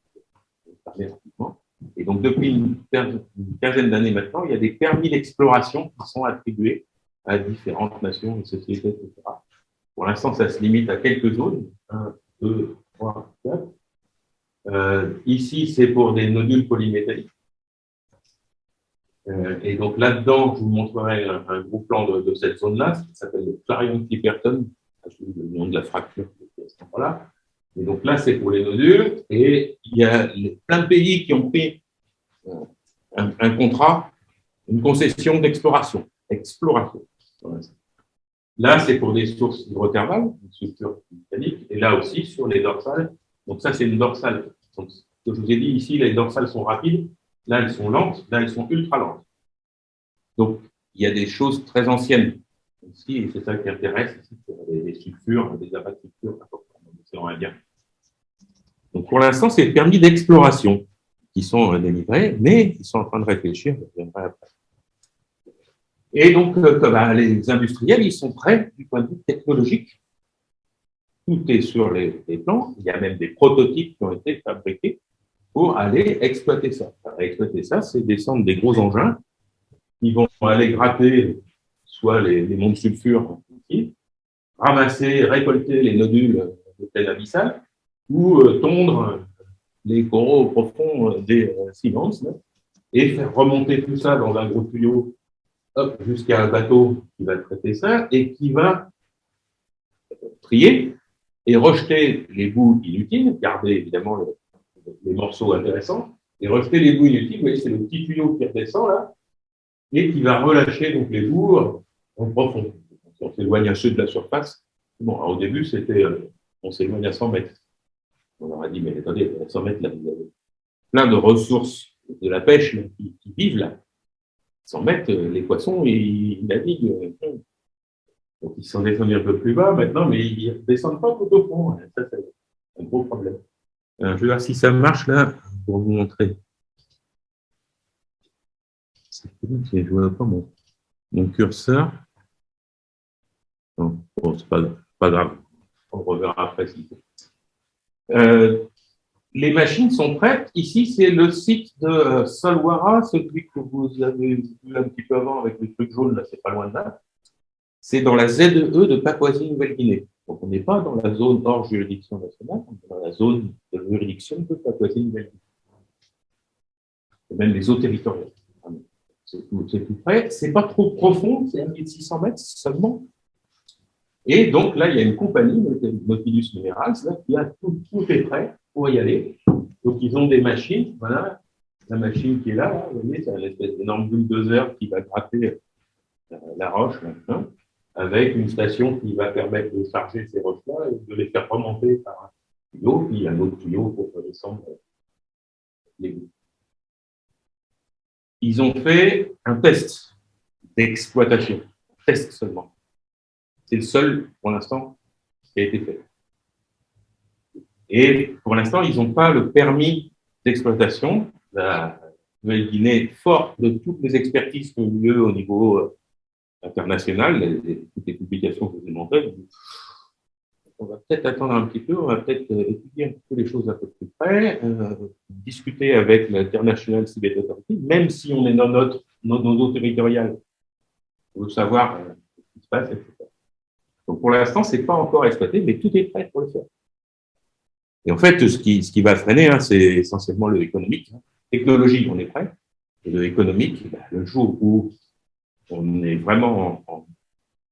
je vais parler rapidement, Et donc, depuis une quinzaine d'années maintenant, il y a des permis d'exploration qui sont attribués à différentes nations et sociétés, etc. Pour l'instant, ça se limite à quelques zones. 1, 2, 3, 4. Ici, c'est pour des nodules polymétalliques. Et donc là-dedans, je vous montrerai un gros plan de cette zone-là, qui s'appelle le Clarion-Clipperton, le nom de la fracture qui est à ce moment-là. Et donc là, c'est pour les nodules. Et il y a plein de pays qui ont pris un contrat, une concession d'exploration. Exploration. Là, c'est pour des sources hydrothermales, des structures métalliques, et là aussi sur les dorsales. Donc ça, c'est une dorsale. Donc, ce que je vous ai dit ici, les dorsales sont rapides, là, elles sont lentes, là, elles sont ultra lentes. Donc, il y a des choses très anciennes ici, et c'est ça qui intéresse, des sulfures, des abats de sulfures importants dans l'océan Indien. Donc, pour l'instant, c'est permis d'exploration qui sont délivrés, mais ils sont en train de réfléchir, je reviendrai après. Et donc, les industriels, ils sont prêts du point de vue technologique. Tout est sur les plans. Il y a même des prototypes qui ont été fabriqués pour aller exploiter ça. Exploiter ça, c'est descendre des gros engins qui vont aller gratter soit les monts de sulfure ici, ramasser, récolter les nodules de plaine abyssale ou tondre les coraux profonds des silences et faire remonter tout ça dans un gros tuyau jusqu'à un bateau qui va traiter ça et qui va trier et rejeter les bouts inutiles, garder évidemment les morceaux intéressants, et rejeter les bouts inutiles. Vous voyez, c'est le petit tuyau qui redescend là, et qui va relâcher donc les bouts en profond. On s'éloigne un peu de la surface. Bon, alors, au début, c'était on s'éloigne à 100 mètres. On leur a dit, mais attendez, à 100 mètres, là, vous avez plein de ressources de la pêche là, qui vivent là. 100 mètres, les poissons, ils naviguent. Donc, ils sont descendus un peu plus bas maintenant, mais ils ne descendent pas tout au fond. Ça, c'est un gros problème. Je vais voir si ça marche là, pour vous montrer. Je ne vois pas mon curseur. Non, bon, c'est pas grave. On reverra après s'il faut. Les machines sont prêtes. Ici, c'est le site de Solwara, celui que vous avez vu un petit peu avant avec le truc jaune, là, c'est pas loin de là. C'est dans la ZEE de Papouasie-Nouvelle-Guinée. Donc, on n'est pas dans la zone hors juridiction nationale, on est dans la zone de juridiction de Papouasie-Nouvelle-Guinée. Et même les eaux territoriales. C'est tout près. C'est pas trop profond, c'est 1600 mètres seulement. Et donc, là, il y a une compagnie, Nautilus Minerals, là, qui a tout est prêt pour y aller. Donc, ils ont des machines. Voilà, la machine qui est là, vous voyez, c'est une espèce d'énorme bulldozer qui va gratter la roche, maintenant, avec une station qui va permettre de charger ces roches-là et de les faire remonter par un tuyau, puis un autre tuyau pour descendre les bouts. Ils ont fait un test d'exploitation, test seulement. C'est le seul, pour l'instant, qui a été fait. Et pour l'instant, ils n'ont pas le permis d'exploitation. La Nouvelle-Guinée, forte de toutes les expertises qui ont eu lieu au niveau international, toutes les publications que je vous ai montrées, on va peut-être attendre un petit peu, on va peut-être étudier un petit peu les choses à peu plus près, discuter avec l'International Seabed Authority, même si on est dans nos eaux territoriales, pour savoir ce qui se passe, etc. Donc pour l'instant, ce n'est pas encore exploité, mais tout est prêt pour le faire. Et en fait, ce qui va freiner, c'est essentiellement le économique. Technologie, on est prêt. Et le économique, le jour où on est vraiment en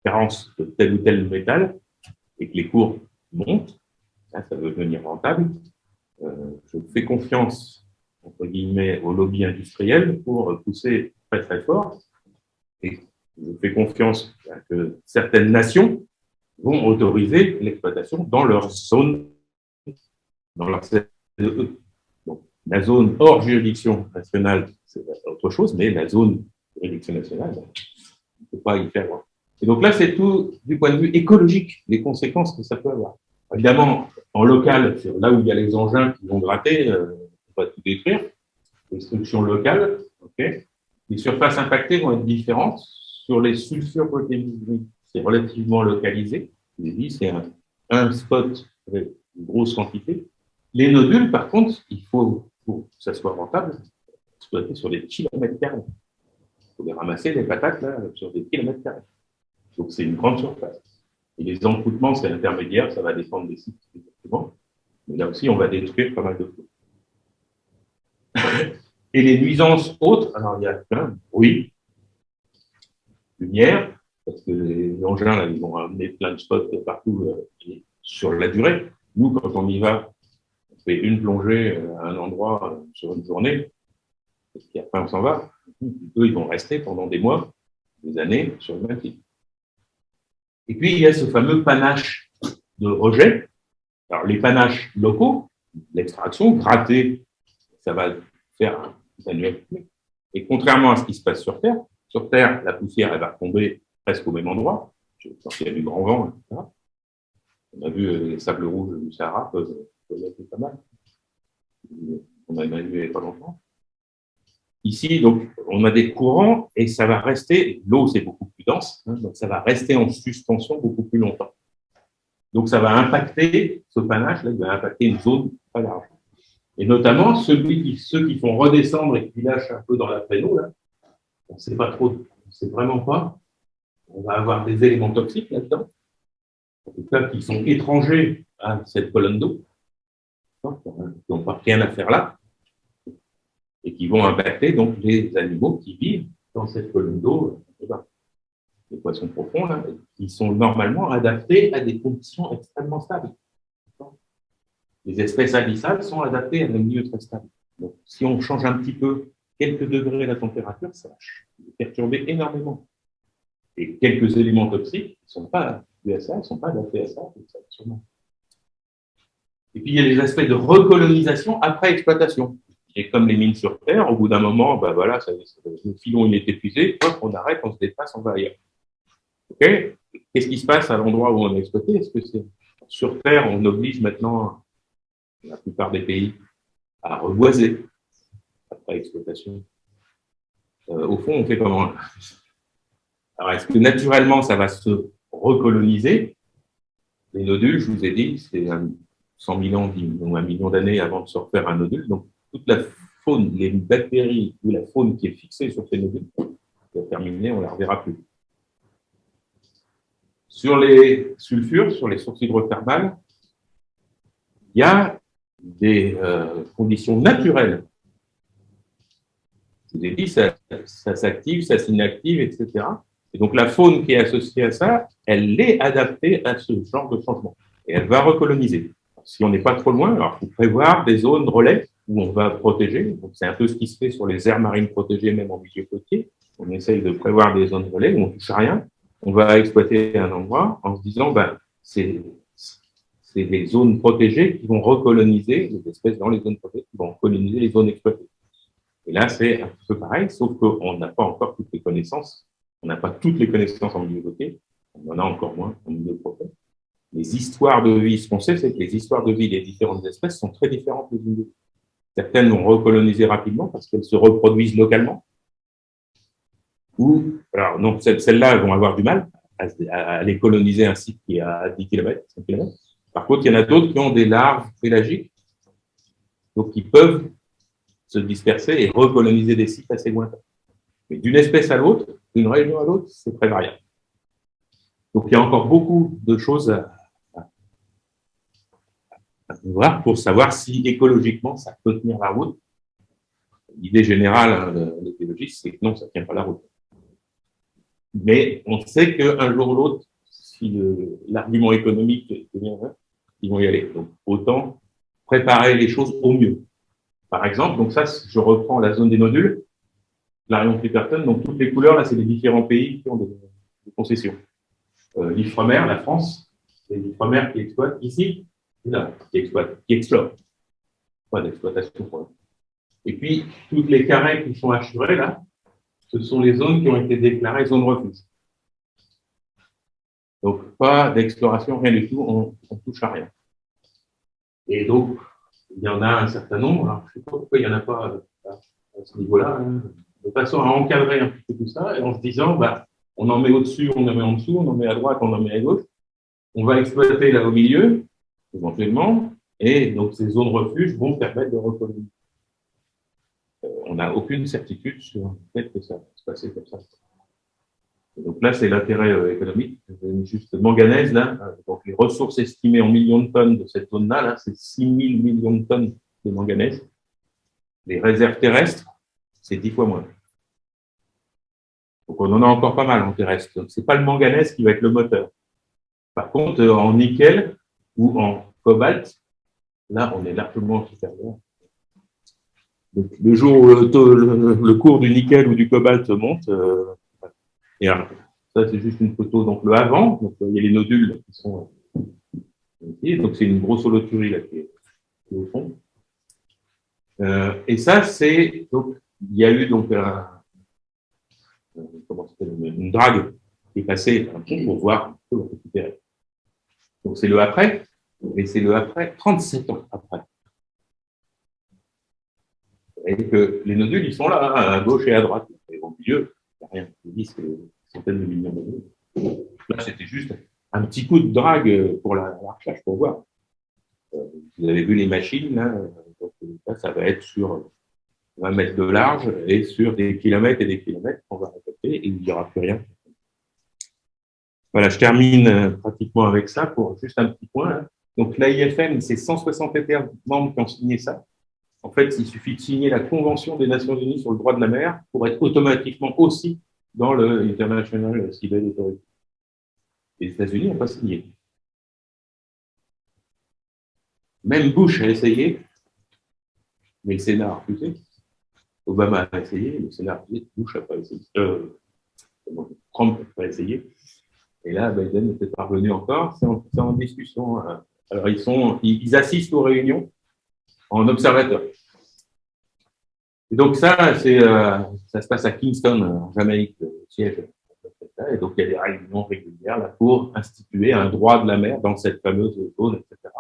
carence de tel ou tel métal et que les cours montent, ça veut devenir rentable. Je fais confiance, entre guillemets, au lobby industriel pour pousser très très fort. Et je fais confiance à que certaines nations vont autoriser l'exploitation dans leur zone, dans leur CEE. Donc, la zone hors juridiction nationale, c'est autre chose, mais la zone juridiction nationale, on ne peut pas y faire. Et donc là, c'est tout du point de vue écologique, les conséquences que ça peut avoir. Évidemment, en local, c'est là où il y a les engins qui vont gratter, on va tout détruire. Destruction locale, ok. Les surfaces impactées vont être différentes. Sur les sulfures protéiniques, c'est relativement localisé. Je vous ai dit, c'est un spot avec une grosse quantité. Les nodules, par contre, il faut, pour que ça soit rentable, exploiter sur des kilomètres carrés. Il faut les ramasser, les patates, là, sur des kilomètres carrés. Donc, c'est une grande surface. Et les encroûtements, c'est intermédiaire, ça va dépendre des sites, exactement. Mais là aussi, on va détruire pas mal de choses. Et les nuisances autres, alors il y a plein de bruit, lumière, parce que les engins, là, ils vont amener plein de spots partout sur la durée. Nous, quand on y va, on fait une plongée à un endroit sur une journée, et puis après on s'en va. Eux, ils vont rester pendant des mois, des années sur le même site. Et puis, il y a ce fameux panache de rejet. Alors, les panaches locaux, l'extraction, gratter, ça va faire un annuel. Et contrairement à ce qui se passe sur Terre, la poussière, elle va tomber presque au même endroit, quand il y a du grand vent, etc. On a vu les sables rouges du Sahara peuvent être pas mal. On a vu il n'y a pas longtemps. Ici, donc, on a des courants et ça va rester, l'eau c'est beaucoup plus dense, hein, donc ça va rester en suspension beaucoup plus longtemps. Donc ça va impacter, ce panache, là, il va impacter une zone très large. Et notamment ceux qui font redescendre et qui lâchent un peu dans la traîneau, là, on ne sait pas trop, on ne sait vraiment pas. On va avoir des éléments toxiques là-dedans, en tout cas qui sont étrangers à cette colonne d'eau, qui n'ont pas rien à faire là, et qui vont impacter donc les animaux qui vivent dans cette colonne d'eau, les poissons profonds, là, qui sont normalement adaptés à des conditions extrêmement stables. Les espèces abyssales sont adaptées à un milieu très stable. Donc, si on change un petit peu quelques degrés la température, ça va perturber énormément. Et quelques éléments toxiques ne sont pas dus à ça, ne sont pas adaptés à ça, sûrement. Et puis, il y a les aspects de recolonisation après exploitation. Et comme les mines sur Terre, au bout d'un moment, ben voilà, le filon il est épuisé, hop, on arrête, on se dépasse, on va ailleurs. Okay. Qu'est-ce qui se passe à l'endroit où on a exploité? Est-ce que c'est sur Terre, on oblige maintenant la plupart des pays à reboiser après exploitation? Au fond, on fait comment? Alors, est-ce que naturellement, ça va se recoloniser? Les nodules, je vous ai dit, c'est 100 000 ans ou 1 million d'années avant de se refaire un nodule. Donc, toute la faune, les bactéries ou la faune qui est fixée sur ces nodules, c'est terminé, on ne la reverra plus. Sur les sulfures, sur les sources hydrothermales, il y a des conditions naturelles. Je vous ai dit, ça s'active, ça s'inactive, etc. Et donc, la faune qui est associée à ça, elle est adaptée à ce genre de changement. Et elle va recoloniser. Si on n'est pas trop loin, alors il faut prévoir des zones relais où on va protéger. C'est un peu ce qui se fait sur les aires marines protégées, même en milieu côtier. On essaye de prévoir des zones relais où on ne touche à rien. On va exploiter un endroit en se disant, ben, c'est des zones protégées qui vont recoloniser les espèces dans les zones protégées, qui vont coloniser les zones exploitées. Et là, c'est un peu pareil, sauf qu'on n'a pas encore toutes les connaissances. On n'a pas toutes les connaissances en milieu côtier. On en a encore moins en milieu profond. Les histoires de vie, ce qu'on sait, c'est que les histoires de vie des différentes espèces sont très différentes les unes des autres. Certaines vont recoloniser rapidement parce qu'elles se reproduisent localement. Ou, alors, donc, celles-là vont avoir du mal à aller coloniser un site qui est à 10 km, 5 km. Par contre, il y en a d'autres qui ont des larves pélagiques, donc qui peuvent se disperser et recoloniser des sites assez lointains. Mais d'une espèce à l'autre, d'une région à l'autre, c'est très variable. Donc, il y a encore beaucoup de choses à voir pour savoir si écologiquement ça peut tenir la route. L'idée générale des biologistes, c'est que non, ça ne tient pas la route. Mais on sait qu'un jour ou l'autre, si l'argument économique devient vrai, ils vont y aller. Donc, autant préparer les choses au mieux. Par exemple, donc ça, je reprends la zone des nodules, l'Arion Clipperton, donc toutes les couleurs, là, c'est les différents pays qui ont des concessions. L'Ifremer, la France, c'est l'Ifremer qui exploite ici, là, qui explore. Pas d'exploitation pour eux. Et puis, toutes les carrés qui sont assurés, là, ce sont les zones qui ont été déclarées zones refuge. Donc, pas d'exploration, rien du tout, on touche à rien. Et donc, il y en a un certain nombre, alors je ne sais pas pourquoi il n'y en a pas à ce niveau-là, hein, de façon à encadrer un petit peu tout ça, et en se disant, bah, on en met au-dessus, on en met en dessous, on en met à droite, on en met à gauche, on va exploiter là au milieu, éventuellement, et donc ces zones refuges vont permettre de recoloniser. on n'a aucune certitude sur le fait que ça va se passer comme ça. Et donc là, c'est l'intérêt économique. Juste manganèse, là, donc les ressources estimées en millions de tonnes de cette zone-là, là, c'est 6 000 millions de tonnes de manganèse. Les réserves terrestres, c'est 10 fois moins. Donc on en a encore pas mal en terrestre. Donc c'est pas le manganèse qui va être le moteur. Par contre, en nickel ou en cobalt, là, on est largement supérieur. Donc, le jour où le cours du nickel ou du cobalt monte, et ça, c'est juste une photo. Donc, le avant, donc, il y a les nodules qui sont ici. Donc, c'est une grosse holoturie là, qui est au fond. Et ça, c'est. Donc, il y a eu donc une drague qui est passée pour voir un peu récupérer. Donc, c'est le après, mais c'est le après 37 ans après. Et que les nodules, ils sont là, à gauche et à droite. Et au milieu, il n'y a rien. Ils disent que des centaines de millions de nodules. Là, c'était juste un petit coup de drague pour la recherche, pour voir. Vous avez vu les machines, là, donc, là, ça va être sur 20 mètres de large et sur des kilomètres et des kilomètres qu'on va récolter et il n'y aura plus rien. Voilà, je termine pratiquement avec ça pour juste un petit point. Hein. Donc, l'AIFM, c'est 161 membres qui ont signé ça. En fait, il suffit de signer la Convention des Nations Unies sur le droit de la mer pour être automatiquement aussi dans le International Civil Authority. Les États-Unis n'ont pas signé. Même Bush a essayé, mais le Sénat a refusé. Obama a essayé, le Sénat a refusé. Bush n'a pas essayé. Trump n'a pas essayé. Et là, Biden n'était pas revenu encore. C'est en discussion. Alors, ils assistent aux réunions en observateur. Et donc, ça se passe à Kingston, en Jamaïque, le siège. Et donc, il y a des réunions régulières là, pour instituer un droit de la mer dans cette fameuse zone, etc.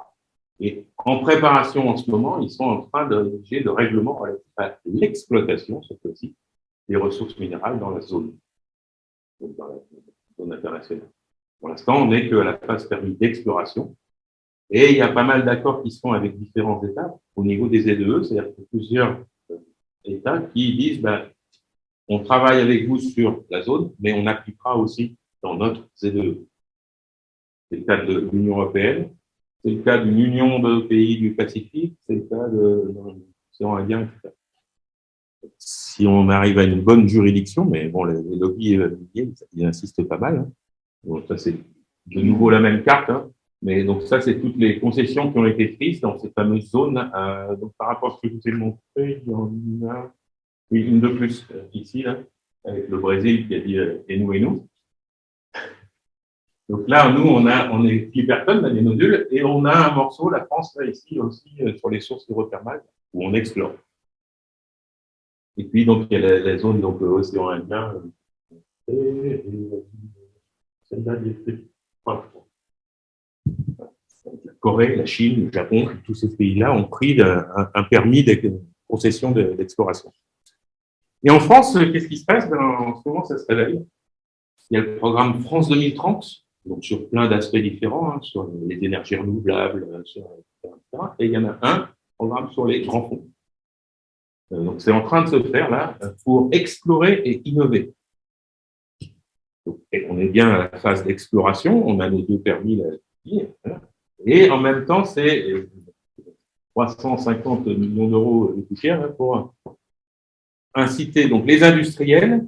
Et en préparation en ce moment, ils sont en train de rédiger le règlement relatif à l'exploitation, cette fois-ci, des ressources minérales dans la zone, donc dans la zone internationale. Pour l'instant, on n'est qu'à la phase permis d'exploration. Et il y a pas mal d'accords qui se font avec différents États au niveau des ZEE, c'est-à-dire que plusieurs États qui disent on travaille avec vous sur la zone, mais on appliquera aussi dans notre ZEE. C'est le cas de l'Union européenne, c'est le cas d'une union de pays du Pacifique, c'est le cas de l'océan Indien, etc. Si on arrive à une bonne juridiction, mais bon, les lobbies ils insistent pas mal. Hein. Donc, ça, c'est de nouveau la même carte. Hein. Mais donc, ça, c'est toutes les concessions qui ont été prises dans ces fameuses zones. Donc, par rapport à ce que je vous ai montré, il y en a une de plus ici, là, avec le Brésil qui a dit et nous. Donc là, nous, on est Clipperton, là, les nodules, et on a un morceau, la France, là, ici aussi, sur les sources hydrothermales, où on explore. Et puis, donc, il y a la zone, donc, océan Indien, et celle-là, la Corée, la Chine, le Japon, tous ces pays-là ont pris un permis de concession d'exploration. Et en France, qu'est-ce qui se passe? En ce moment, ça se réveille. Il y a le programme France 2030, donc sur plein d'aspects différents, hein, sur les énergies renouvelables, etc. Et il y en a un programme sur les grands fonds. Donc c'est en train de se faire là pour explorer et innover. Donc, on est bien à la phase d'exploration, on a nos deux permis là, et en même temps c'est 350 millions d'euros de poussière hein, pour inciter donc les industriels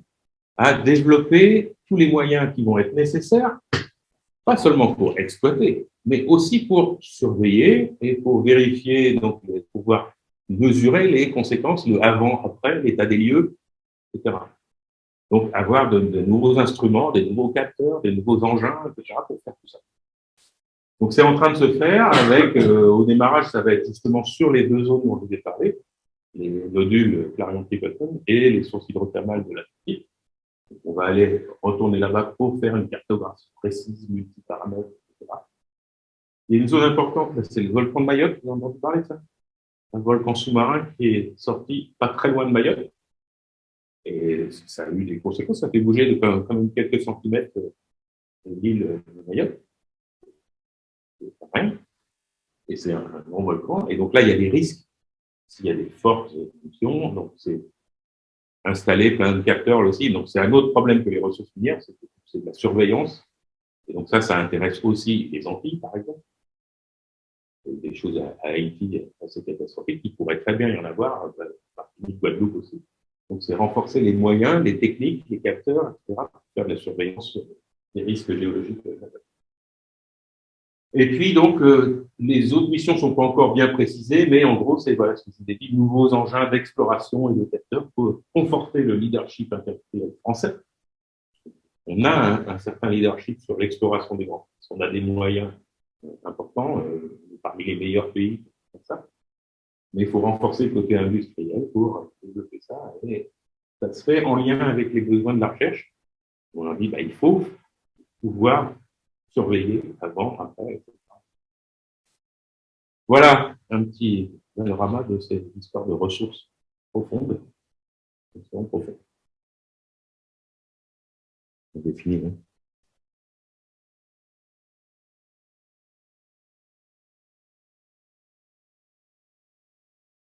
à développer tous les moyens qui vont être nécessaires pas seulement pour exploiter, mais aussi pour surveiller et pour vérifier, donc pour pouvoir mesurer les conséquences, le avant, après, l'état des lieux, etc. Donc avoir de nouveaux instruments, des nouveaux capteurs, des nouveaux engins, etc. pour faire tout ça. Donc c'est en train de se faire avec, au démarrage, ça va être justement sur les deux zones dont je vous ai parlé, les nodules Clarion-Clipperton et les sources hydrothermales de l'Atlantique. On va aller retourner là-bas pour faire une cartographie précise, multiparamètres, etc. Il y a une zone importante, c'est le volcan de Mayotte, vous en avez entendu parler de ça? Un volcan sous-marin qui est sorti pas très loin de Mayotte. Et ça a eu des conséquences, ça fait bouger de quand même quelques centimètres l'île de Mayotte. C'est pas rien. Et c'est un grand volcan. Et donc là, il y a des risques s'il y a des fortes éruptions, donc c'est installer plein de capteurs aussi. Donc c'est un autre problème que les ressources minières, c'est de la surveillance. Et donc ça intéresse aussi les Antilles, par exemple. Des choses à Haïti assez catastrophiques, il pourrait très bien y en avoir, Martinique, Guadeloupe aussi. Donc c'est renforcer les moyens, les techniques, les capteurs, etc., pour faire de la surveillance des risques géologiques. Et puis, donc, les autres missions ne sont pas encore bien précisées, mais en gros, c'est voilà, ce que je vous ai dit, nouveaux engins d'exploration et de capteurs pour conforter le leadership intellectuel français. On a un certain leadership sur l'exploration des grands. On a des moyens importants, parmi les meilleurs pays, comme ça. Mais il faut renforcer le côté industriel pour développer ça. Et ça se fait en lien avec les besoins de la recherche. On leur dit, il faut pouvoir surveiller avant, après, etc. Voilà un petit panorama de cette histoire de ressources profondes. On définit.